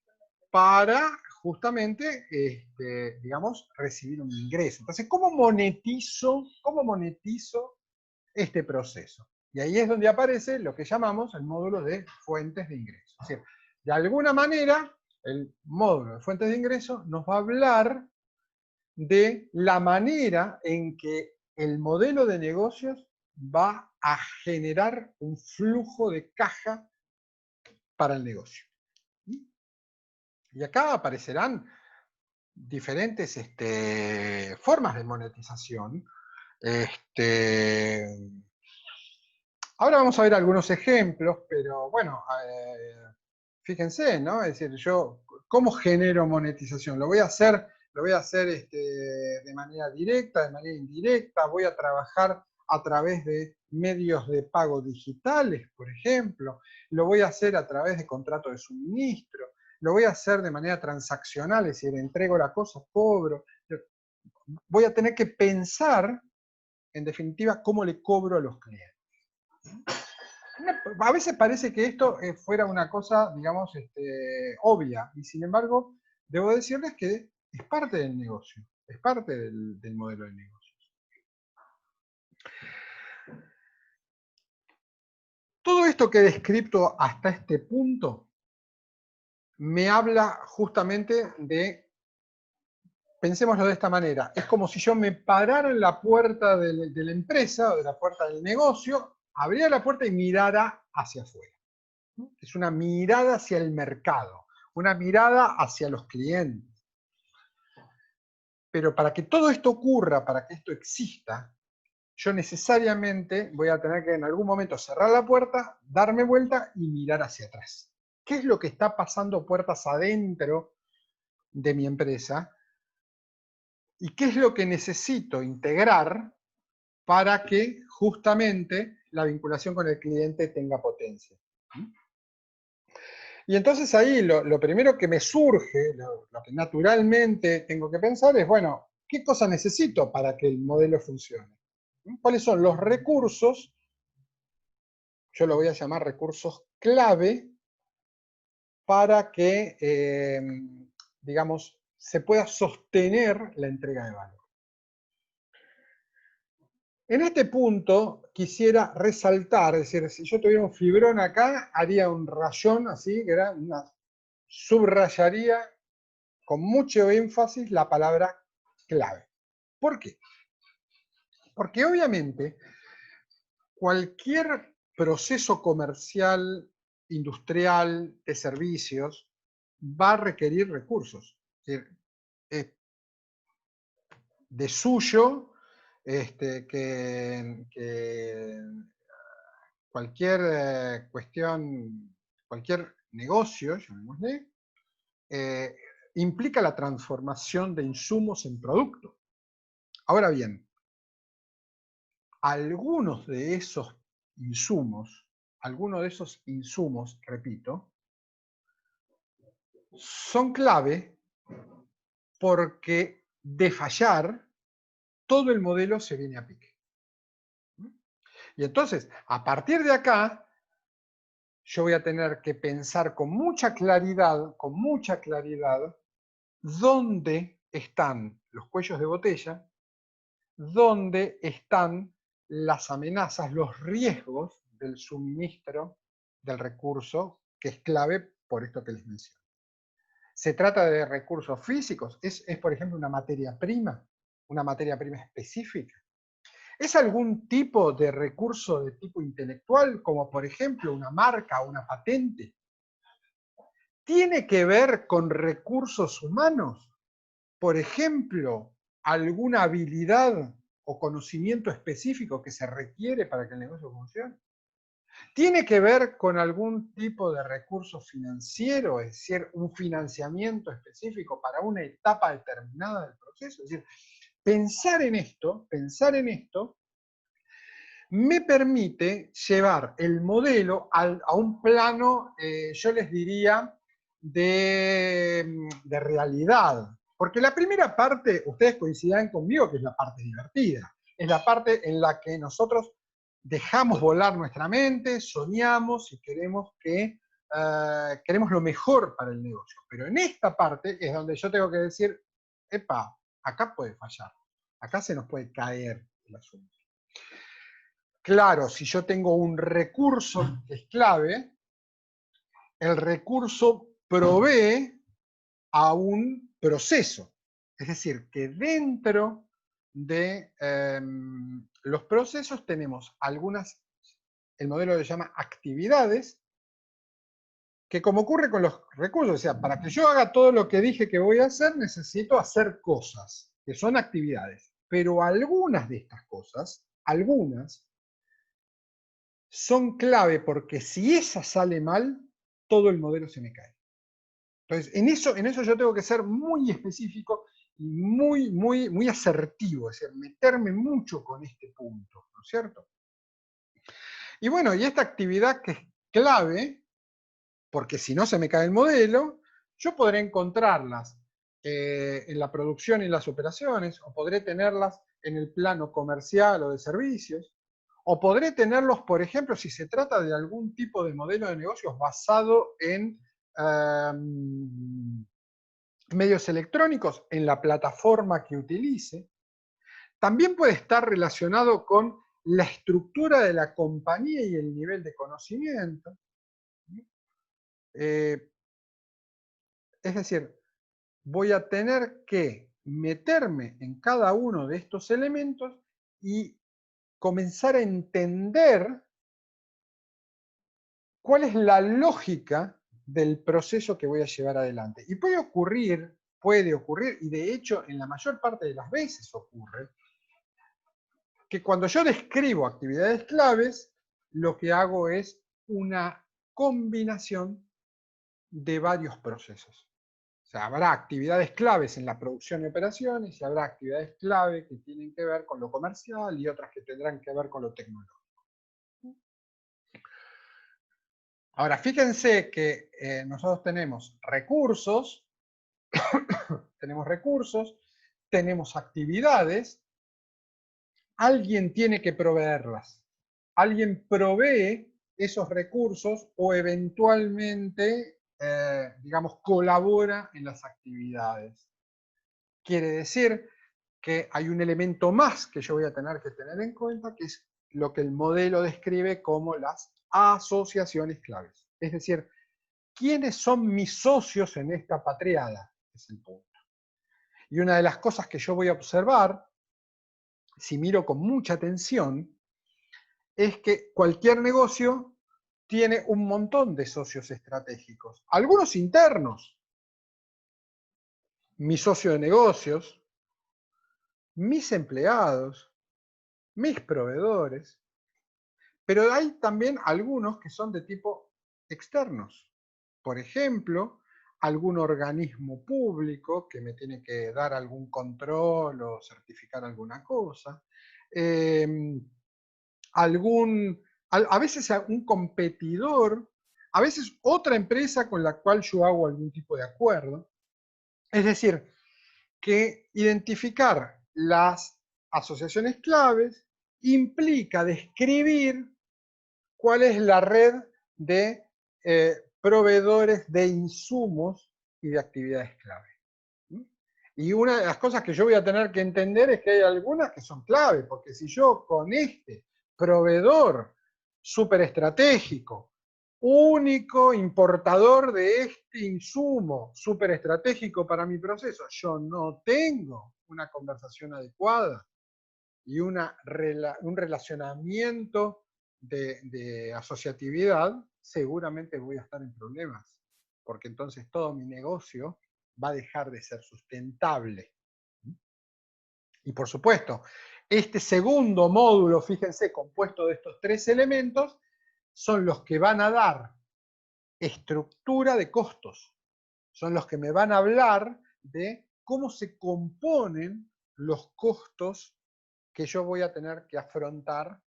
para justamente, digamos, recibir un ingreso. Entonces, ¿cómo monetizo este proceso? Y ahí es donde aparece lo que llamamos el módulo de fuentes de ingreso. Es decir, de alguna manera, el módulo de fuentes de ingreso nos va a hablar de la manera en que el modelo de negocios va a generar un flujo de caja para el negocio. Y acá aparecerán diferentes formas de monetización. Ahora vamos a ver algunos ejemplos, pero bueno, fíjense, ¿no? Es decir, yo, ¿cómo genero monetización? Lo voy a hacer de manera directa, de manera indirecta, voy a trabajar a través de medios de pago digitales, por ejemplo, lo voy a hacer a través de contratos de suministro, lo voy a hacer de manera transaccional, es decir, entrego la cosa, cobro. Voy a tener que pensar, en definitiva, cómo le cobro a los clientes. A veces parece que esto fuera una cosa, digamos, obvia, y sin embargo, debo decirles que es parte del negocio, es parte del modelo de negocios. Todo esto que he descrito hasta este punto me habla justamente de, pensémoslo de esta manera, es como si yo me parara en la puerta de la empresa o de la puerta del negocio, abriera la puerta y mirara hacia afuera. Es una mirada hacia el mercado, una mirada hacia los clientes. Pero para que todo esto ocurra, para que esto exista, yo necesariamente voy a tener que en algún momento cerrar la puerta, darme vuelta y mirar hacia atrás. ¿Qué es lo que está pasando puertas adentro de mi empresa? ¿Y qué es lo que necesito integrar para que justamente la vinculación con el cliente tenga potencia? Y entonces ahí lo primero que me surge, lo que naturalmente tengo que pensar es, bueno, ¿qué cosa necesito para que el modelo funcione? ¿Cuáles son los recursos? Yo lo voy a llamar recursos clave para que, digamos, se pueda sostener la entrega de valor. En este punto quisiera resaltar, es decir, si yo tuviera un fibrón acá, haría un rayón así, que era subrayaría con mucho énfasis la palabra clave. ¿Por qué? Porque obviamente cualquier proceso comercial, industrial, de servicios, va a requerir recursos. Es decir, de suyo que cualquier cuestión, cualquier negocio, llamémosle, implica la transformación de insumos en producto. Ahora bien, algunos de esos insumos, repito, son clave porque de fallar todo el modelo se viene a pique. Y entonces, a partir de acá, yo voy a tener que pensar con mucha claridad, dónde están los cuellos de botella, dónde están las amenazas, los riesgos del suministro del recurso, que es clave por esto que les menciono. Se trata de recursos físicos, es por ejemplo una materia prima específica. ¿Es algún tipo de recurso de tipo intelectual, como por ejemplo una marca o una patente? ¿Tiene que ver con recursos humanos? Por ejemplo, alguna habilidad o conocimiento específico que se requiere para que el negocio funcione. ¿Tiene que ver con algún tipo de recurso financiero, es decir, un financiamiento específico para una etapa determinada del proceso? Es decir, pensar en esto me permite llevar el modelo a un plano, yo les diría, de realidad. Porque la primera parte, ustedes coincidirán conmigo que es la parte divertida. Es la parte en la que nosotros dejamos volar nuestra mente, soñamos y queremos lo mejor para el negocio. Pero en esta parte es donde yo tengo que decir, epa, acá puede fallar, acá se nos puede caer el asunto. Claro, si yo tengo un recurso que es clave, el recurso provee a un proceso. Es decir, que dentro de los procesos tenemos algunas, el modelo le llama actividades, que como ocurre con los recursos, o sea, para que yo haga todo lo que dije que voy a hacer, necesito hacer cosas, que son actividades. Pero algunas de estas cosas, son clave porque si esa sale mal, todo el modelo se me cae. Entonces, en eso yo tengo que ser muy específico y muy asertivo, es decir, meterme mucho con este punto, ¿no es cierto? Y bueno, y esta actividad que es clave, porque si no se me cae el modelo, yo podré encontrarlas en la producción y las operaciones, o podré tenerlas en el plano comercial o de servicios, o podré tenerlos, por ejemplo, si se trata de algún tipo de modelo de negocios basado en medios electrónicos, en la plataforma que utilice. También puede estar relacionado con la estructura de la compañía y el nivel de conocimiento. Es decir, voy a tener que meterme en cada uno de estos elementos y comenzar a entender cuál es la lógica del proceso que voy a llevar adelante. Y puede ocurrir, y de hecho en la mayor parte de las veces ocurre, que cuando yo describo actividades claves, lo que hago es una combinación de varios procesos. O sea, habrá actividades claves en la producción y operaciones y habrá actividades clave que tienen que ver con lo comercial y otras que tendrán que ver con lo tecnológico. Ahora, fíjense que nosotros tenemos recursos, tenemos actividades, alguien tiene que proveerlas. Alguien provee esos recursos o eventualmente, digamos, colabora en las actividades. Quiere decir que hay un elemento más que yo voy a tener que tener en cuenta, que es lo que el modelo describe como las asociaciones claves. Es decir, ¿quiénes son mis socios en esta patriada? Es el punto. Y una de las cosas que yo voy a observar, si miro con mucha atención, es que cualquier negocio tiene un montón de socios estratégicos. Algunos internos, mi socio de negocios, mis empleados, mis proveedores, pero hay también algunos que son de tipo externos. Por ejemplo, algún organismo público que me tiene que dar algún control o certificar alguna cosa, a veces un competidor, a veces otra empresa con la cual yo hago algún tipo de acuerdo. Es decir, que identificar las asociaciones claves implica describir cuál es la red de proveedores de insumos y de actividades clave. Y una de las cosas que yo voy a tener que entender es que hay algunas que son clave, porque si yo con este proveedor súper estratégico, único importador de este insumo súper estratégico para mi proceso, yo no tengo una conversación adecuada y un relacionamiento de asociatividad, seguramente voy a estar en problemas, porque entonces todo mi negocio va a dejar de ser sustentable. Y por supuesto, este segundo módulo, fíjense, compuesto de estos tres elementos, son los que van a dar estructura de costos. Son los que me van a hablar de cómo se componen los costos que yo voy a tener que afrontar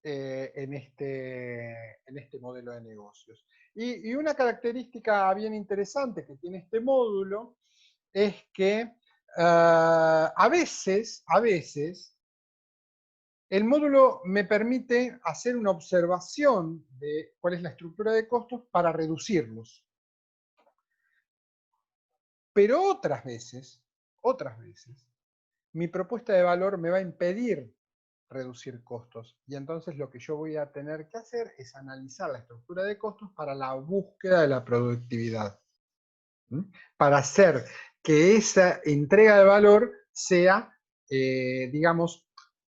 en este modelo de negocios. Y una característica bien interesante que tiene este módulo es que a veces, el módulo me permite hacer una observación de cuál es la estructura de costos para reducirlos. Pero otras veces, mi propuesta de valor me va a impedir reducir costos. Y entonces lo que yo voy a tener que hacer es analizar la estructura de costos para la búsqueda de la productividad. Para hacer que esa entrega de valor sea, digamos,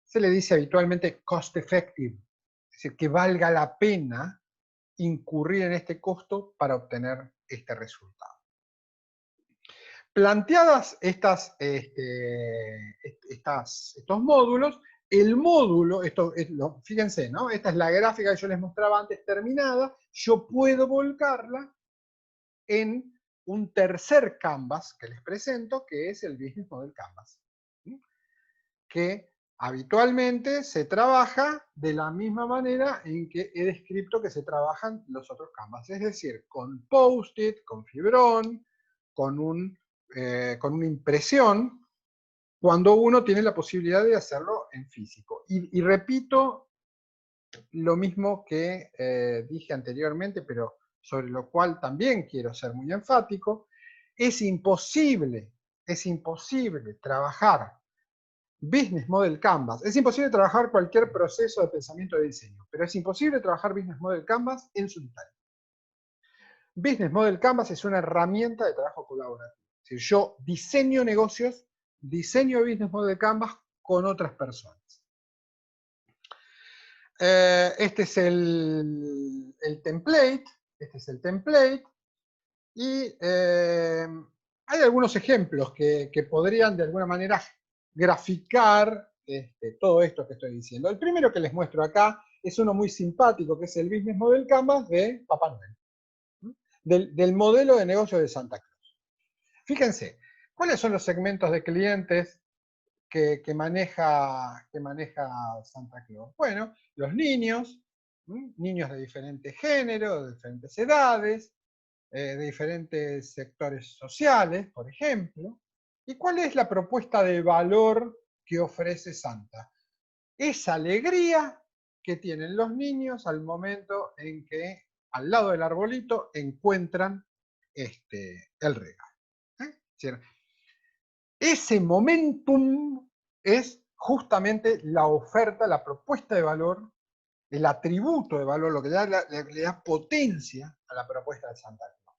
se le dice habitualmente cost effective. Es decir, que valga la pena incurrir en este costo para obtener este resultado. Planteadas estos módulos, el módulo, fíjense, ¿no? Esta es la gráfica que yo les mostraba antes terminada, yo puedo volcarla en un tercer Canvas que les presento, que es el Business Model Canvas, que habitualmente se trabaja de la misma manera en que he descrito que se trabajan los otros Canvas, es decir, con Post-it, con fibrón, con una impresión, cuando uno tiene la posibilidad de hacerlo en físico. Y repito lo mismo que dije anteriormente, pero sobre lo cual también quiero ser muy enfático, es imposible trabajar Business Model Canvas, es imposible trabajar cualquier proceso de pensamiento de diseño, pero es imposible trabajar Business Model Canvas en solitario. Business Model Canvas es una herramienta de trabajo colaborativo. Es decir, yo diseño negocios, diseño Business Model Canvas con otras personas. Este es el template, y hay algunos ejemplos que podrían de alguna manera graficar todo esto que estoy diciendo. El primero que les muestro acá es uno muy simpático, que es el Business Model Canvas de Papá Noel, del modelo de negocio de Santa Claus. Fíjense, ¿cuáles son los segmentos de clientes que maneja Santa Claus? Bueno, los niños, niños de diferentes géneros, de diferentes edades, de diferentes sectores sociales, por ejemplo. ¿Y cuál es la propuesta de valor que ofrece Santa? Esa alegría que tienen los niños al momento en que al lado del arbolito encuentran el regalo. Ese momentum es justamente la oferta, la propuesta de valor, el atributo de valor, lo que le da potencia a la propuesta de Santa Claus.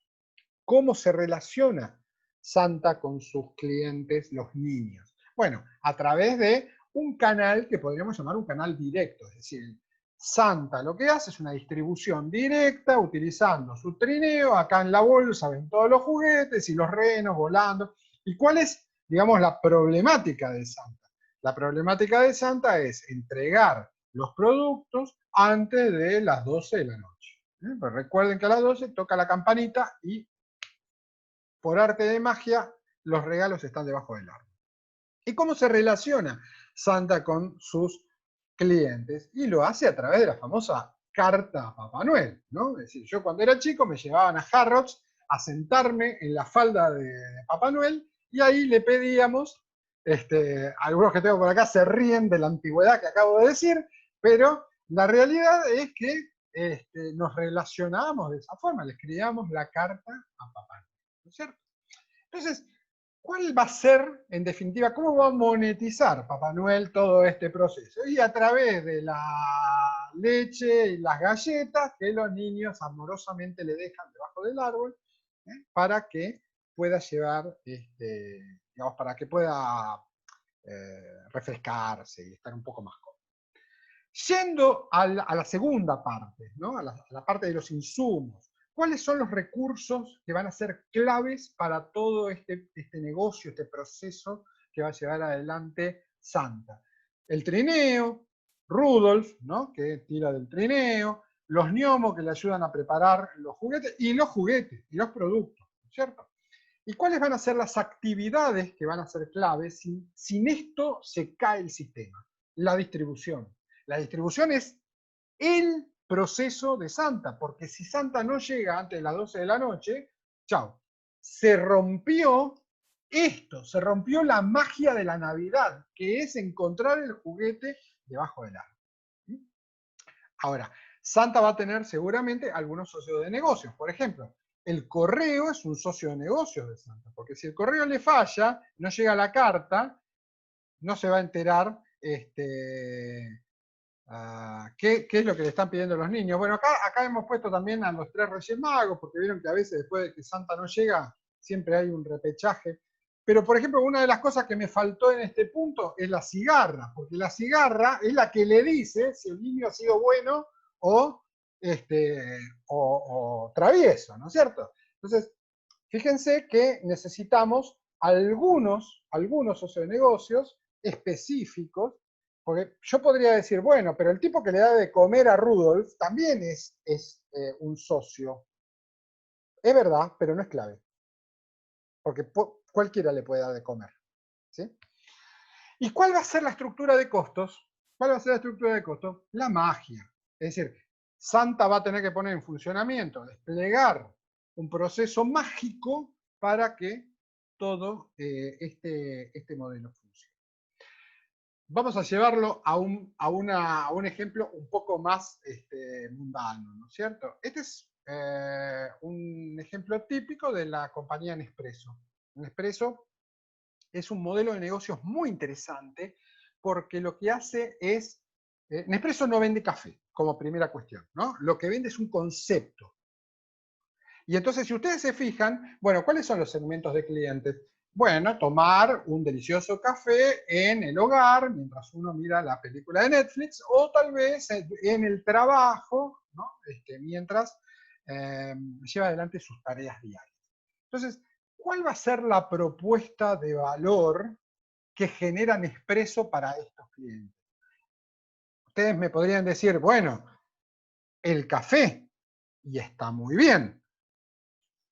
¿Cómo se relaciona Santa con sus clientes, los niños? Bueno, a través de un canal que podríamos llamar un canal directo, es decir, Santa lo que hace es una distribución directa utilizando su trineo, acá en la bolsa ven todos los juguetes y los renos volando. ¿Y cuál es, digamos, la problemática de Santa? La problemática de Santa es entregar los productos antes de las 12 de la noche. Pues recuerden que a las 12 toca la campanita y por arte de magia los regalos están debajo del árbol. ¿Y cómo se relaciona Santa con sus clientes? Y lo hace a través de la famosa carta a Papá Noel, ¿no? Es decir, yo cuando era chico me llevaban a Harrods a sentarme en la falda de Papá Noel y ahí le pedíamos Algunos que tengo por acá se ríen de la antigüedad que acabo de decir, pero la realidad es que nos relacionamos de esa forma, le escribíamos la carta a papá, ¿no es cierto? Entonces, ¿cuál va a ser, en definitiva, cómo va a monetizar Papá Noel todo este proceso? Y a través de la leche y las galletas que los niños amorosamente le dejan debajo del árbol, para que pueda llevar, digamos, para que pueda refrescarse y estar un poco más cómodo. Yendo a la segunda parte, ¿no? a la parte de los insumos, ¿cuáles son los recursos que van a ser claves para todo este negocio, este proceso que va a llevar adelante Santa? El trineo, Rudolf, ¿no? que tira del trineo, los gnomos que le ayudan a preparar los juguetes y los productos, ¿cierto? ¿Y cuáles van a ser las actividades que van a ser claves? Sin esto se cae el sistema. La distribución. La distribución es el proceso de Santa, porque si Santa no llega antes de las 12 de la noche, chao, se rompió esto, se rompió la magia de la Navidad, que es encontrar el juguete debajo del árbol. Ahora, Santa va a tener seguramente algunos socios de negocios. Por ejemplo, el correo es un socio de negocios de Santa, porque si el correo le falla, no llega la carta, no se va a enterar ¿qué es lo que le están pidiendo los niños? Bueno, acá hemos puesto también a los 3 Reyes Magos, porque vieron que a veces después de que Santa no llega, siempre hay un repechaje. Pero, por ejemplo, una de las cosas que me faltó en este punto es la cigarra, porque la cigarra es la que le dice si el niño ha sido bueno o, o travieso, ¿no es cierto? Entonces, fíjense que necesitamos algunos socios de negocios específicos, porque yo podría decir, bueno, pero el tipo que le da de comer a Rudolf también es un socio. Es verdad, pero no es clave, porque cualquiera le puede dar de comer. ¿Sí? ¿Y cuál va a ser la estructura de costos? ¿Cuál va a ser la estructura de costos? La magia. Es decir, Santa va a tener que poner en funcionamiento, desplegar un proceso mágico para que todo este modelo funcione. Vamos a llevarlo a un ejemplo un poco más mundano, ¿no es cierto? Este es un ejemplo típico de la compañía Nespresso. Nespresso es un modelo de negocios muy interesante porque lo que hace es, Nespresso no vende café, como primera cuestión, ¿no? Lo que vende es un concepto. Y entonces, si ustedes se fijan, bueno, ¿cuáles son los segmentos de clientes? Bueno, tomar un delicioso café en el hogar, mientras uno mira la película de Netflix, o tal vez en el trabajo, ¿no? Mientras lleva adelante sus tareas diarias. Entonces, ¿cuál va a ser la propuesta de valor que genera Nespresso para estos clientes? Ustedes me podrían decir, bueno, el café, y está muy bien,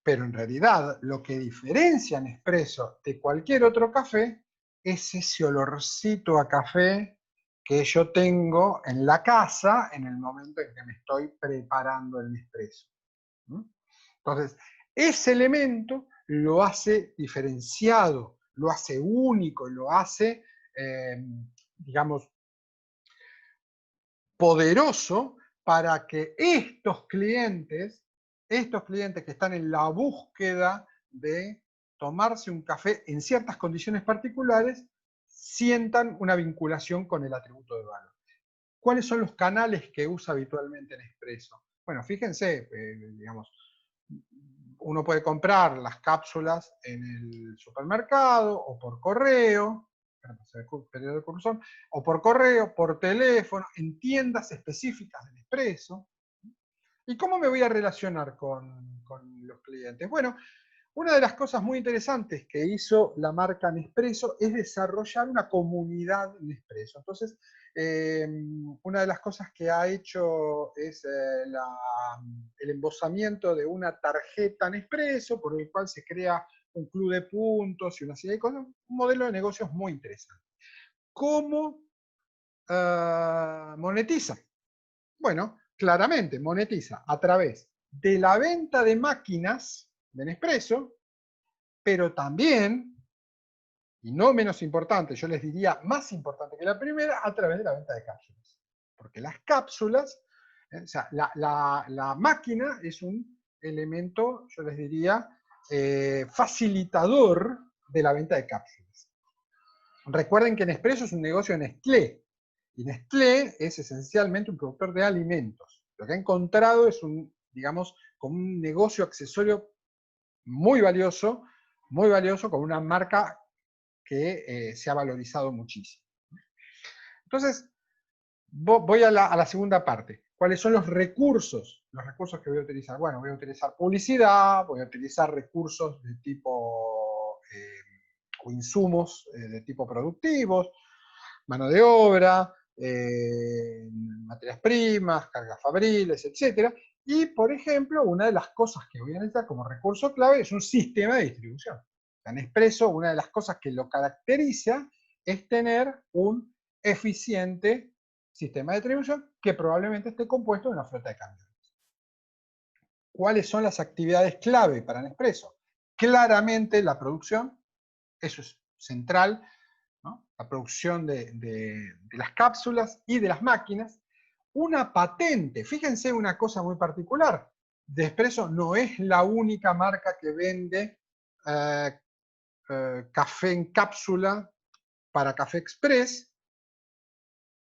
pero en realidad lo que diferencia Nespresso de cualquier otro café es ese olorcito a café que yo tengo en la casa en el momento en que me estoy preparando el Nespresso. Entonces, ese elemento lo hace diferenciado, lo hace único, lo hace, digamos, poderoso para que estos clientes que están en la búsqueda de tomarse un café en ciertas condiciones particulares, sientan una vinculación con el atributo de valor. ¿Cuáles son los canales que usa habitualmente Nespresso? Bueno, fíjense, digamos, uno puede comprar las cápsulas en el supermercado o por correo, periodo de cursor, o por correo, por teléfono, en tiendas específicas de Nespresso. ¿Y cómo me voy a relacionar con los clientes? Bueno, una de las cosas muy interesantes que hizo la marca Nespresso es desarrollar una comunidad Nespresso. Entonces, una de las cosas que ha hecho es el embosamiento de una tarjeta Nespresso, por el cual se crea un club de puntos y una serie de cosas, un modelo de negocios muy interesante. ¿Cómo monetiza? Bueno, claramente monetiza a través de la venta de máquinas de Nespresso, pero también y no menos importante, yo les diría más importante que la primera, a través de la venta de cápsulas. Porque las cápsulas, o sea, la máquina es un elemento, yo les diría, facilitador de la venta de cápsulas. Recuerden que Nespresso es un negocio de Nestlé, y Nestlé es esencialmente un productor de alimentos. Lo que ha encontrado es digamos, como un negocio accesorio muy valioso, con una marca que se ha valorizado muchísimo. Entonces, voy a la segunda parte. ¿Cuáles son los recursos? Los recursos que voy a utilizar. Bueno, voy a utilizar publicidad, voy a utilizar recursos de tipo, o insumos de tipo productivos, mano de obra, materias primas, cargas fabriles, etc. Y, por ejemplo, una de las cosas que voy a necesitar como recurso clave es un sistema de distribución. En Nespresso, una de las cosas que lo caracteriza es tener un eficiente sistema de distribución que probablemente esté compuesto de una flota de camiones. ¿Cuáles son las actividades clave para Nespresso? Claramente la producción, eso es central, ¿no? La producción de las cápsulas y de las máquinas. Una patente, fíjense una cosa muy particular, Nespresso no es la única marca que vende café en cápsula para Café Express,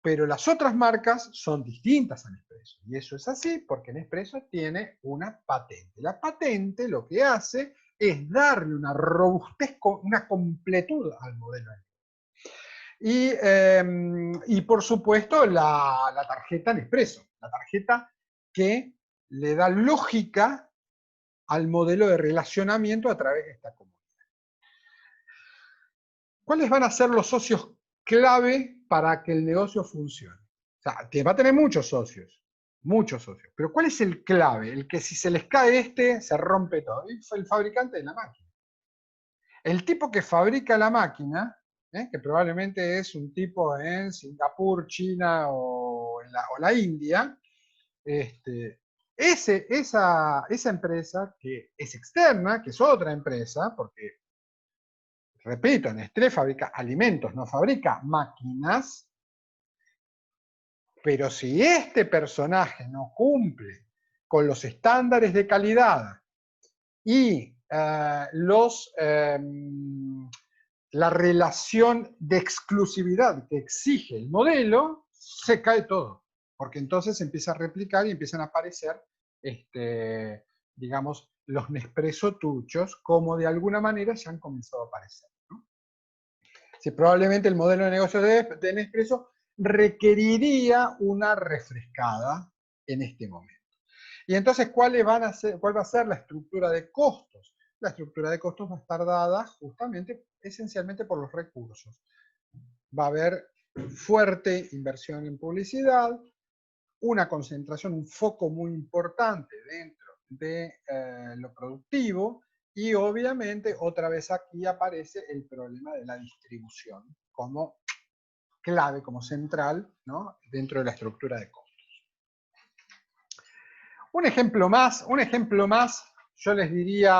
pero las otras marcas son distintas a Nespresso. Y eso es así porque Nespresso tiene una patente. La patente lo que hace es darle una robustez, una completud al modelo. Y por supuesto la tarjeta Nespresso, la tarjeta que le da lógica al modelo de relacionamiento a través de esta comunidad. ¿Cuáles van a ser los socios clave para que el negocio funcione? O sea, va a tener muchos socios, pero ¿cuál es el clave? El que si se les cae se rompe todo. Y fue el fabricante de la máquina. El tipo que fabrica la máquina, que probablemente es un tipo en Singapur, China o la India, esa empresa que es externa, que es otra empresa, porque, repito, Nestlé fabrica alimentos, no fabrica máquinas, pero si este personaje no cumple con los estándares de calidad y la relación de exclusividad que exige el modelo, se cae todo, porque entonces se empieza a replicar y empiezan a aparecer, digamos, los Nespresso truchos, como de alguna manera ya han comenzado a aparecer, ¿no? Sí, probablemente el modelo de negocio de Nespresso requeriría una refrescada en este momento. Y entonces, ¿cuál va a ser la estructura de costos? La estructura de costos va a estar dada justamente, esencialmente por los recursos. Va a haber fuerte inversión en publicidad, una concentración, un foco muy importante dentro de lo productivo, y obviamente otra vez aquí aparece el problema de la distribución como clave, como central, ¿no?, dentro de la estructura de costos. Un ejemplo más, yo les diría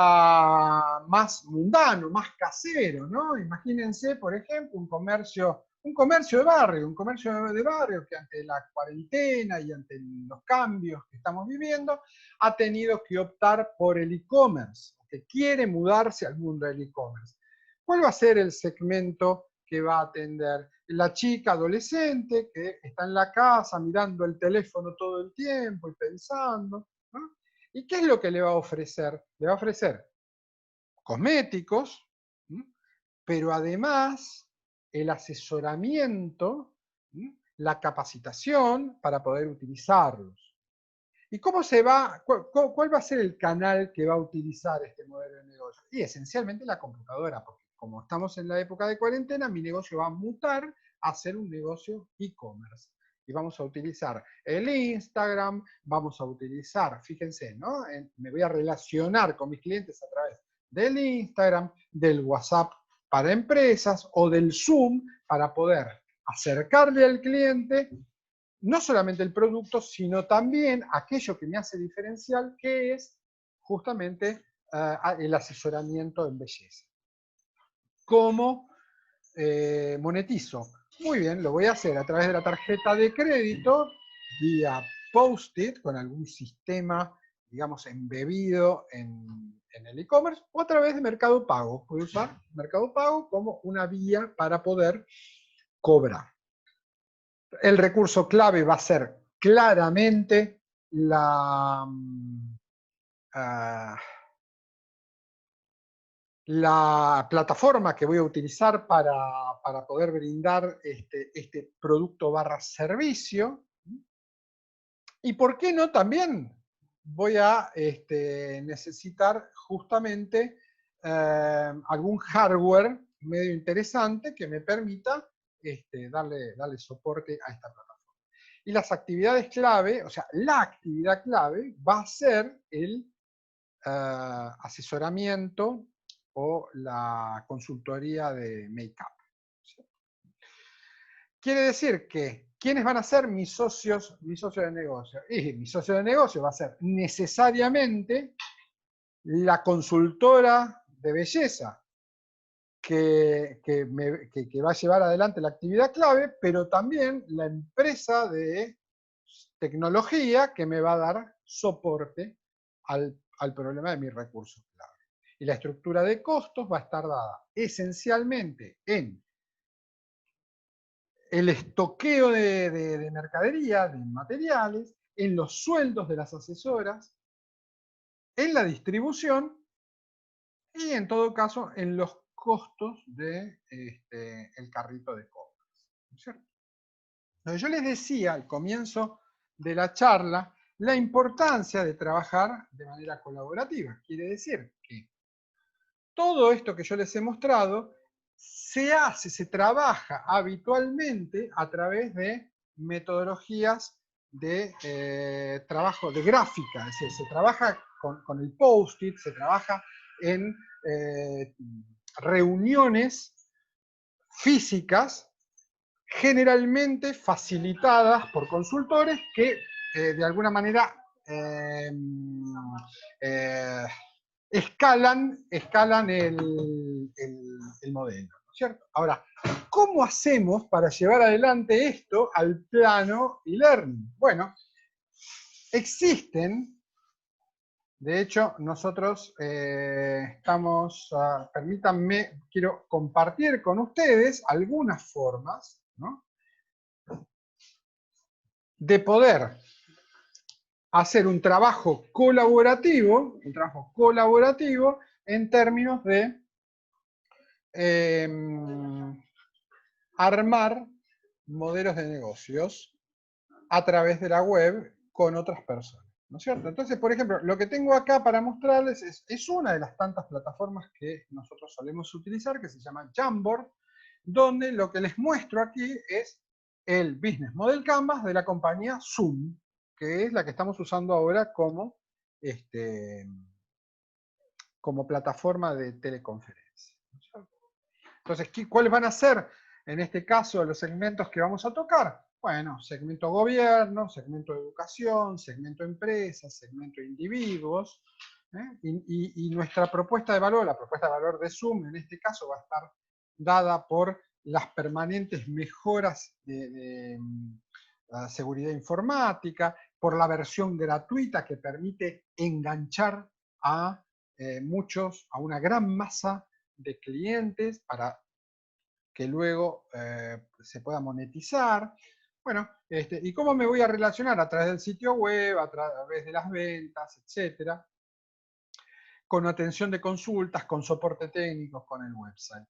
más mundano, más casero, ¿no? Imagínense, por ejemplo, un comercio de barrio que ante la cuarentena y ante los cambios que estamos viviendo, ha tenido que optar por el e-commerce, que quiere mudarse al mundo del e-commerce. ¿Cuál va a ser el segmento que va a atender? La chica adolescente que está en la casa mirando el teléfono todo el tiempo y pensando, ¿no? ¿Y qué es lo que le va a ofrecer? Le va a ofrecer cosméticos, ¿no?, pero además el asesoramiento, ¿no?, la capacitación para poder utilizarlos. ¿Y cuál va a ser el canal que va a utilizar este modelo de negocio? Y esencialmente la computadora, porque como estamos en la época de cuarentena, mi negocio va a mutar a ser un negocio e-commerce. Y vamos a utilizar el Instagram, vamos a utilizar, fíjense, ¿no?, me voy a relacionar con mis clientes a través del Instagram, del WhatsApp para empresas o del Zoom para poder acercarle al cliente no solamente el producto, sino también aquello que me hace diferencial, que es justamente el asesoramiento en belleza. ¿Cómo monetizo? Muy bien, lo voy a hacer a través de la tarjeta de crédito, vía Post-it, con algún sistema, digamos, embebido en el e-commerce, o a través de Mercado Pago. Puedo usar Mercado Pago como una vía para poder cobrar. El recurso clave va a ser claramente la plataforma que voy a utilizar para poder brindar este producto barra servicio. Y por qué no también voy a necesitar justamente algún hardware medio interesante que me permita darle soporte a esta plataforma. Y las actividades clave, o sea, la actividad clave va a ser el asesoramiento o la consultoría de make-up. ¿Sí? Quiere decir que, ¿quiénes van a ser mis socios de negocio? Y mi socio de negocio va a ser necesariamente la consultora de belleza que va a llevar adelante la actividad clave, pero también la empresa de tecnología que me va a dar soporte al problema de mis recursos clave. Y la estructura de costos va a estar dada esencialmente en el estoqueo de mercadería, de materiales, en los sueldos de las asesoras, en la distribución y en todo caso en los costos del el carrito de compras. ¿No es cierto? Entonces, yo les decía al comienzo de la charla la importancia de trabajar de manera colaborativa. Quiere decir que todo esto que yo les he mostrado se trabaja habitualmente a través de metodologías de trabajo de gráfica, es decir, se trabaja con el post-it, se trabaja en reuniones físicas, generalmente facilitadas por consultores que de alguna manera escalan el modelo, ¿no es cierto? Ahora, ¿cómo hacemos para llevar adelante esto al plano e-learning? Bueno, existen, de hecho, nosotros estamos, permítanme, quiero compartir con ustedes algunas formas, ¿no?, de poder hacer un trabajo colaborativo en términos de armar modelos de negocios a través de la web con otras personas, ¿no es cierto? Entonces, por ejemplo, lo que tengo acá para mostrarles es una de las tantas plataformas que nosotros solemos utilizar, que se llama Jamboard, donde lo que les muestro aquí es el Business Model Canvas de la compañía Zoom, que es la que estamos usando ahora como plataforma de teleconferencia. Entonces, ¿cuáles van a ser, en este caso, los segmentos que vamos a tocar? Bueno, segmento gobierno, segmento educación, segmento empresas, segmento individuos, y nuestra propuesta de valor, la propuesta de valor de Zoom, en este caso, va a estar dada por las permanentes mejoras de seguridad informática, por la versión gratuita que permite enganchar a a una gran masa de clientes para que luego se pueda monetizar. Bueno, ¿y cómo me voy a relacionar? A través del sitio web, a través de las ventas, etcétera, con atención de consultas, con soporte técnico, con el website.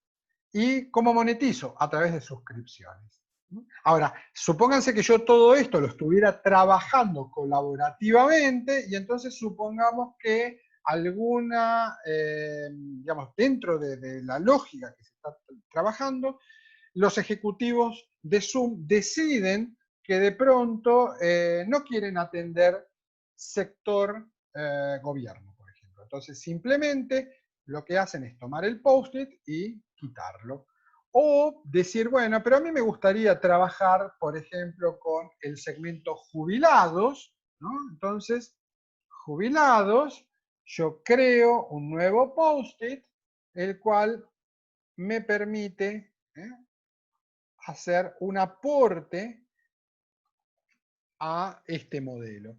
¿Y cómo monetizo? A través de suscripciones. Ahora, supónganse que yo todo esto lo estuviera trabajando colaborativamente y entonces supongamos que alguna, digamos, dentro de la lógica que se está trabajando, los ejecutivos de Zoom deciden que de pronto no quieren atender sector gobierno, por ejemplo. Entonces, simplemente lo que hacen es tomar el post-it y quitarlo. O decir, bueno, pero a mí me gustaría trabajar, por ejemplo, con el segmento jubilados, ¿no? Entonces, jubilados, yo creo un nuevo post-it, el cual me permite hacer un aporte a este modelo.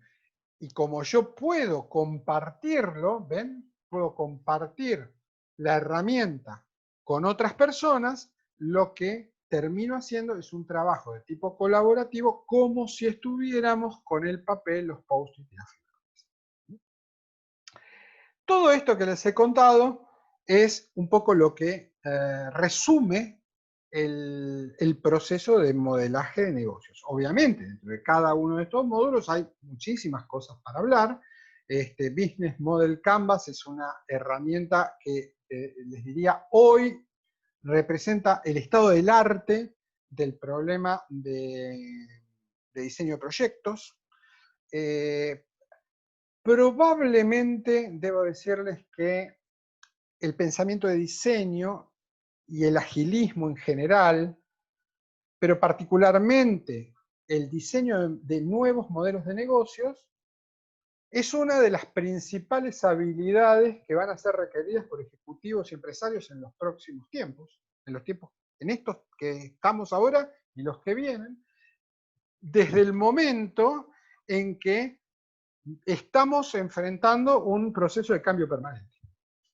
Y como yo puedo compartirlo, ¿ven? Puedo compartir la herramienta con otras personas, lo que termino haciendo es un trabajo de tipo colaborativo, como si estuviéramos con el papel, los post-it y las flores. Todo esto que les he contado es un poco lo que resume el proceso de modelaje de negocios. Obviamente, dentro de cada uno de estos módulos hay muchísimas cosas para hablar. Business Model Canvas es una herramienta que les diría hoy representa el estado del arte del problema de diseño de proyectos. Probablemente debo decirles que el pensamiento de diseño y el agilismo en general, pero particularmente el diseño de nuevos modelos de negocios, es una de las principales habilidades que van a ser requeridas por ejecutivos y empresarios en los próximos tiempos, en estos que estamos ahora y los que vienen, desde el momento en que estamos enfrentando un proceso de cambio permanente.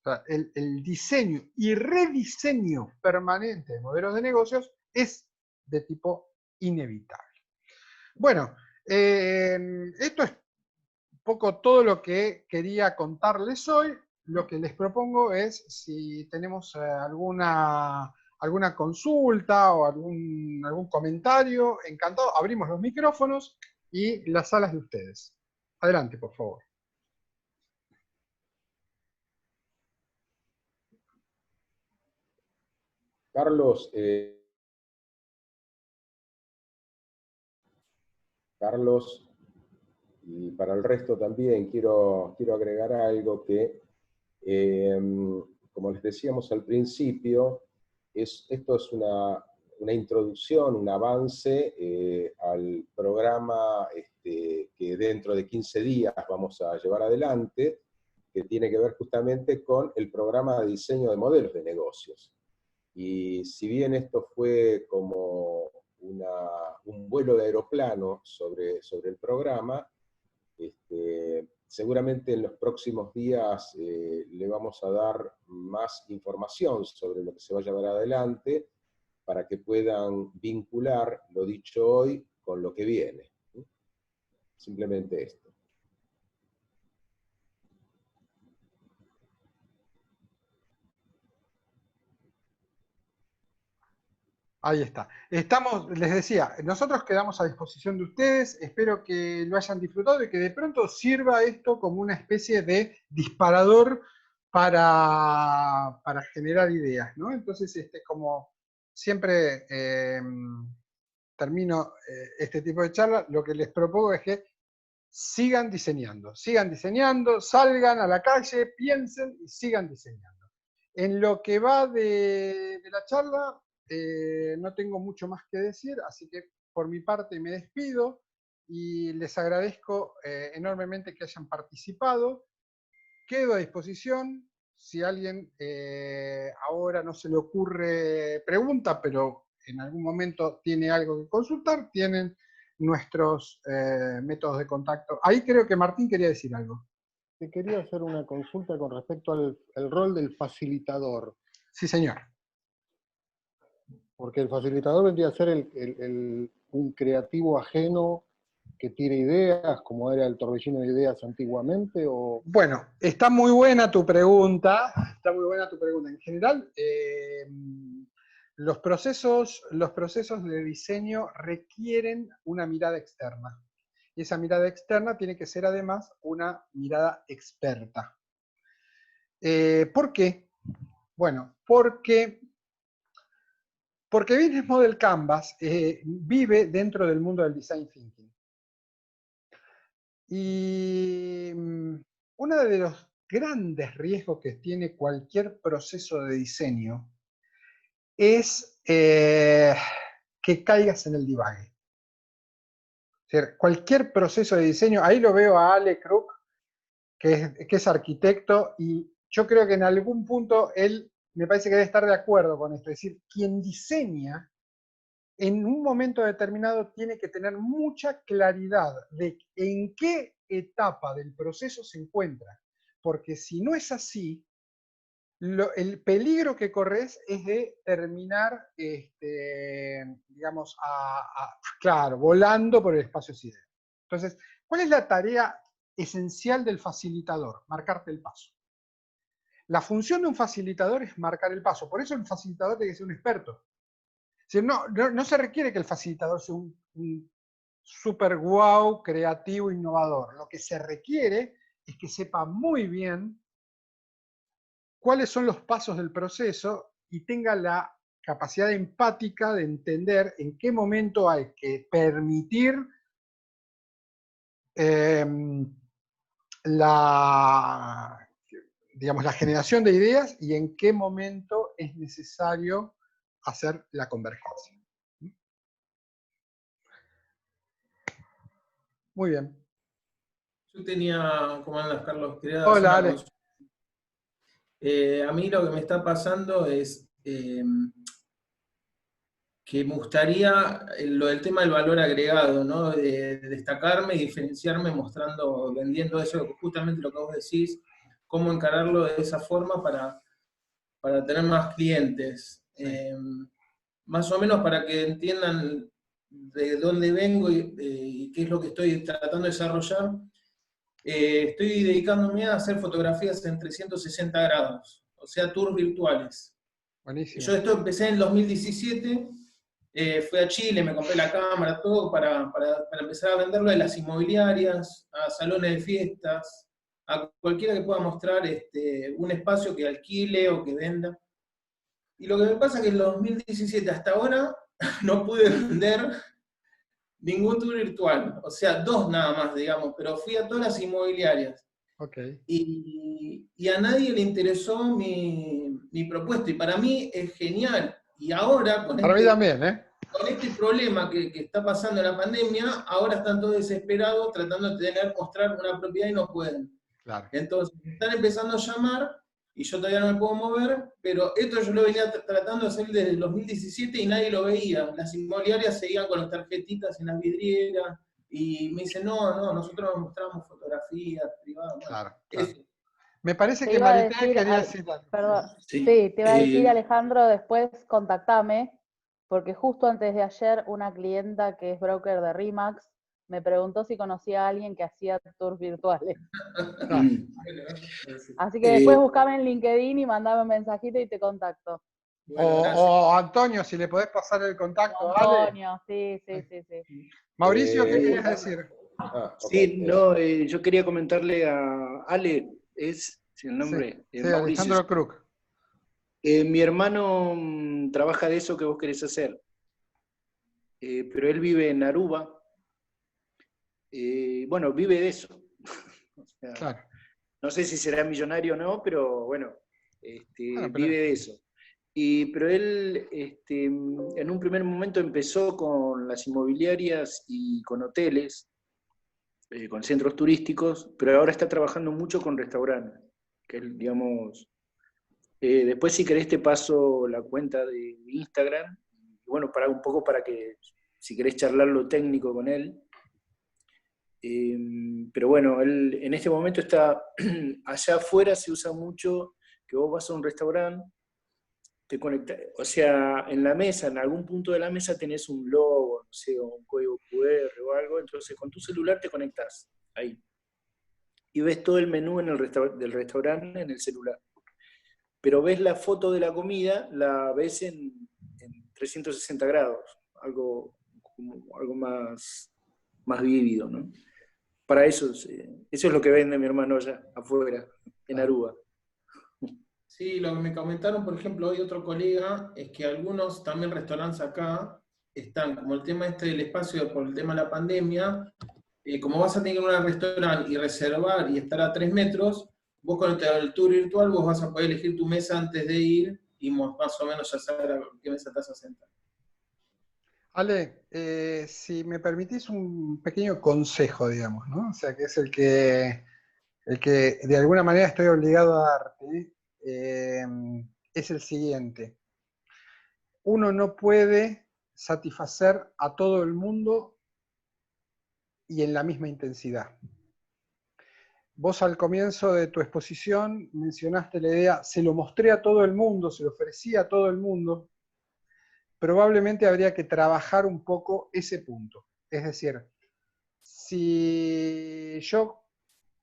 O sea, el diseño y rediseño permanente de modelos de negocios es de tipo inevitable. Bueno, esto es un poco todo lo que quería contarles hoy. Lo que les propongo es, si tenemos alguna consulta o algún comentario, encantado, abrimos los micrófonos y las salas de ustedes. Adelante, por favor. Carlos, y para el resto también quiero agregar algo que, como les decíamos al principio, esto es una introducción, un avance al programa que dentro de 15 días vamos a llevar adelante, que tiene que ver justamente con el programa de diseño de modelos de negocios. Y si bien esto fue como un vuelo de aeroplano sobre el programa, seguramente en los próximos días le vamos a dar más información sobre lo que se va a llevar adelante para que puedan vincular lo dicho hoy con lo que viene. Simplemente esto. Ahí está. Les decía, nosotros quedamos a disposición de ustedes, espero que lo hayan disfrutado y que de pronto sirva esto como una especie de disparador para generar ideas, ¿no? Entonces, como siempre termino este tipo de charla, lo que les propongo es que sigan diseñando, salgan a la calle, piensen y sigan diseñando. En lo que va de la charla, no tengo mucho más que decir, así que por mi parte me despido y les agradezco enormemente que hayan participado. Quedo a disposición. Si a alguien ahora no se le ocurre pregunta, pero en algún momento tiene algo que consultar, tienen nuestros métodos de contacto. Ahí creo que Martín quería decir algo. Te quería hacer una consulta con respecto al rol del facilitador. Sí, señor. Porque el facilitador vendría a ser un creativo ajeno que tiene ideas, como era el torbellino de ideas antiguamente, o... Bueno, está muy buena tu pregunta. En general, los procesos de diseño requieren una mirada externa. Y esa mirada externa tiene que ser además una mirada experta. ¿Por qué? Bueno, porque Business Model Canvas vive dentro del mundo del Design Thinking. Y uno de los grandes riesgos que tiene cualquier proceso de diseño es que caigas en el divague. O sea, cualquier proceso de diseño, ahí lo veo a Ale Krug, que es arquitecto, y yo creo que en algún punto él me parece que debe estar de acuerdo con esto. Es decir, quien diseña en un momento determinado tiene que tener mucha claridad de en qué etapa del proceso se encuentra. Porque si no es así, el peligro que corres es de terminar, digamos, claro, volando por el espacio sideral. Entonces, ¿cuál es la tarea esencial del facilitador? Marcarte el paso. La función de un facilitador es marcar el paso. Por eso el facilitador tiene que ser un experto. Es decir, no se requiere que el facilitador sea un super guau, creativo, innovador. Lo que se requiere es que sepa muy bien cuáles son los pasos del proceso y tenga la capacidad empática de entender en qué momento hay que permitir digamos, la generación de ideas y en qué momento es necesario hacer la convergencia. Muy bien. Yo tenía, ¿cómo andas, Carlos? Quería hacer Hola, una Ale. consulta. A mí lo que me está pasando es que me gustaría lo del tema del valor agregado, ¿no? De destacarme y diferenciarme mostrando, vendiendo eso, justamente lo que vos decís, cómo encararlo de esa forma para tener más clientes. Sí. Más o menos para que entiendan de dónde vengo y qué es lo que estoy tratando de desarrollar. Estoy dedicándome a hacer fotografías en 360 grados, o sea, tours virtuales. Buenísimo. Yo esto empecé en el 2017, fui a Chile, me compré la cámara, todo para empezar a venderlo a las inmobiliarias, a salones de fiestas, a cualquiera que pueda mostrar un espacio que alquile o que venda. Y lo que me pasa es que en el 2017 hasta ahora no pude vender ningún tour virtual, o sea, 2 nada más, digamos, pero fui a todas las inmobiliarias. Okay. Y a nadie le interesó mi propuesta, y para mí es genial. Y ahora, Para mí también, ¿eh? con este problema que está pasando en la pandemia, ahora están todos desesperados tratando de mostrar una propiedad y no pueden. Claro. Entonces, están empezando a llamar, y yo todavía no me puedo mover, pero esto yo lo venía tratando de hacer desde el 2017 y nadie lo veía. Las inmobiliarias seguían con las tarjetitas en las vidrieras, y me dicen, no, nosotros nos mostramos fotografías privadas. Bueno, Claro. eso. Me parece Te que iba a Marité decir, quería decir algo. perdón, Sí. sí, te iba a decir, Alejandro, después contactame, porque justo antes de ayer una clienta que es broker de RE/MAX me preguntó si conocía a alguien que hacía tours virtuales. Así que después buscame en LinkedIn y mandame un mensajito y te contacto. Bueno, O Antonio, si le podés pasar el contacto. Antonio, sí. Mauricio, ¿qué querías decir? Sí, no, yo quería comentarle a Ale, es el nombre, Sí, Mauricio. Alejandro Krug. Mi hermano trabaja de eso que vos querés hacer, pero él vive en Aruba. Bueno, vive de eso. O sea, Claro. no sé si será millonario o no, pero bueno, Pero vive de eso. Pero él en un primer momento empezó con las inmobiliarias y con hoteles, con centros turísticos, pero ahora está trabajando mucho con restaurantes, que digamos, después si querés te paso la cuenta de Instagram, y bueno, para un poco para que, si querés charlar lo técnico con él. Pero bueno, él en este momento está, allá afuera se usa mucho que vos vas a un restaurante, te conectas, o sea, en la mesa, en algún punto de la mesa tenés un logo, no sé, o un código QR o algo, entonces con tu celular te conectás ahí. Y ves todo el menú del restaurante en el celular. Pero ves la foto de la comida, la ves en 360 grados, algo más vívido, ¿no? Para eso es lo que vende mi hermano allá, afuera, en Aruba. Sí, lo que me comentaron, por ejemplo, hoy otro colega, es que algunos también restaurantes acá están, como el tema del espacio por el tema de la pandemia, como vas a tener un restaurante y reservar y estar a 3 metros, vos con el tour virtual vos vas a poder elegir tu mesa antes de ir y más o menos ya saber a qué mesa te vas a sentar. Ale, si me permitís un pequeño consejo, digamos, ¿no? O sea, que es el que de alguna manera estoy obligado a darte. es el siguiente. Uno no puede satisfacer a todo el mundo y en la misma intensidad. Vos al comienzo de tu exposición mencionaste la idea, se lo mostré a todo el mundo, se lo ofrecí a todo el mundo. Probablemente habría que trabajar un poco ese punto. Es decir, si yo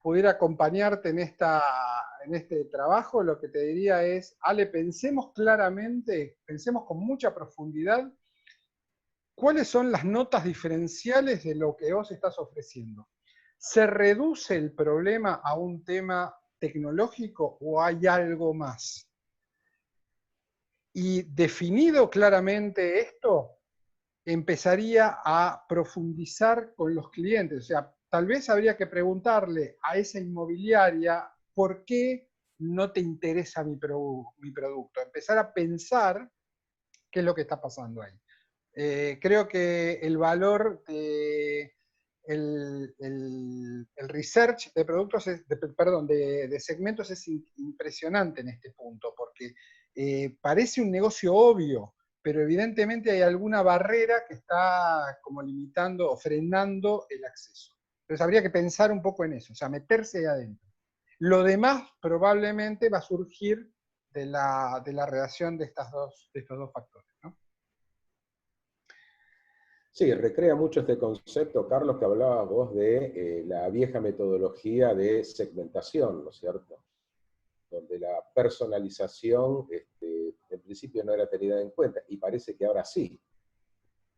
pudiera acompañarte en este trabajo, lo que te diría es, Ale, pensemos claramente, pensemos con mucha profundidad, ¿cuáles son las notas diferenciales de lo que vos estás ofreciendo? ¿Se reduce el problema a un tema tecnológico o hay algo más? Y definido claramente esto, empezaría a profundizar con los clientes. O sea, tal vez habría que preguntarle a esa inmobiliaria por qué no te interesa mi producto. Empezar a pensar qué es lo que está pasando ahí. Creo que el valor de el research de productos, de segmentos es impresionante en este punto, porque parece un negocio obvio, pero evidentemente hay alguna barrera que está como limitando o frenando el acceso. Entonces habría que pensar un poco en eso, o sea, meterse ahí adentro. Lo demás probablemente va a surgir de la relación de estos dos factores, ¿no? Sí, recrea mucho este concepto, Carlos, que hablabas vos de la vieja metodología de segmentación, ¿no es cierto? Donde la personalización en principio no era tenida en cuenta, y parece que ahora sí.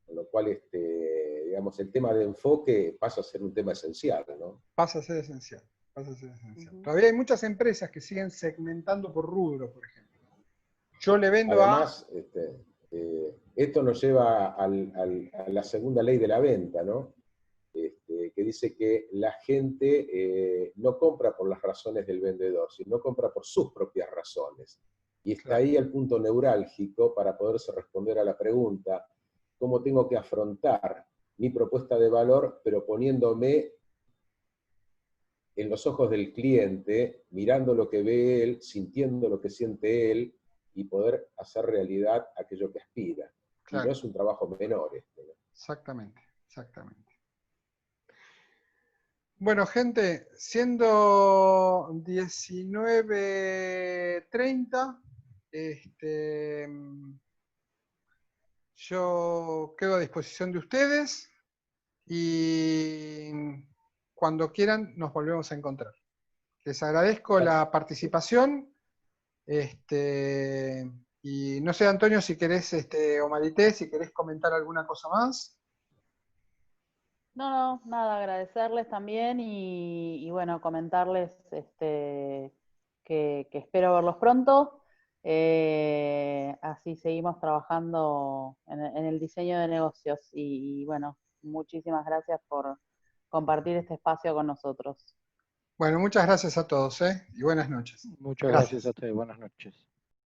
Con lo cual, digamos, el tema de enfoque pasa a ser un tema esencial, ¿no? Pasa a ser esencial, pasa a ser esencial. Todavía hay muchas empresas que siguen segmentando por rubro, por ejemplo. Yo le vendo Además, esto nos lleva a la segunda ley de la venta, ¿no? Que dice que la gente no compra por las razones del vendedor, sino compra por sus propias razones. Y está Claro. ahí el punto neurálgico para poderse responder a la pregunta, ¿cómo tengo que afrontar mi propuesta de valor, pero poniéndome en los ojos del cliente, mirando lo que ve él, sintiendo lo que siente él, y poder hacer realidad aquello que aspira? Claro. Y no es un trabajo menor este, ¿no? Exactamente, exactamente. Bueno, gente, siendo 19:30, yo quedo a disposición de ustedes y cuando quieran nos volvemos a encontrar. Les agradezco la participación. Y no sé, Antonio, si querés, o Marité, si querés comentar alguna cosa más. No, nada, agradecerles también y bueno, comentarles que espero verlos pronto. Así seguimos trabajando en el diseño de negocios y bueno, muchísimas gracias por compartir este espacio con nosotros. Bueno, muchas gracias a todos, y buenas noches. Muchas gracias a ustedes, buenas noches.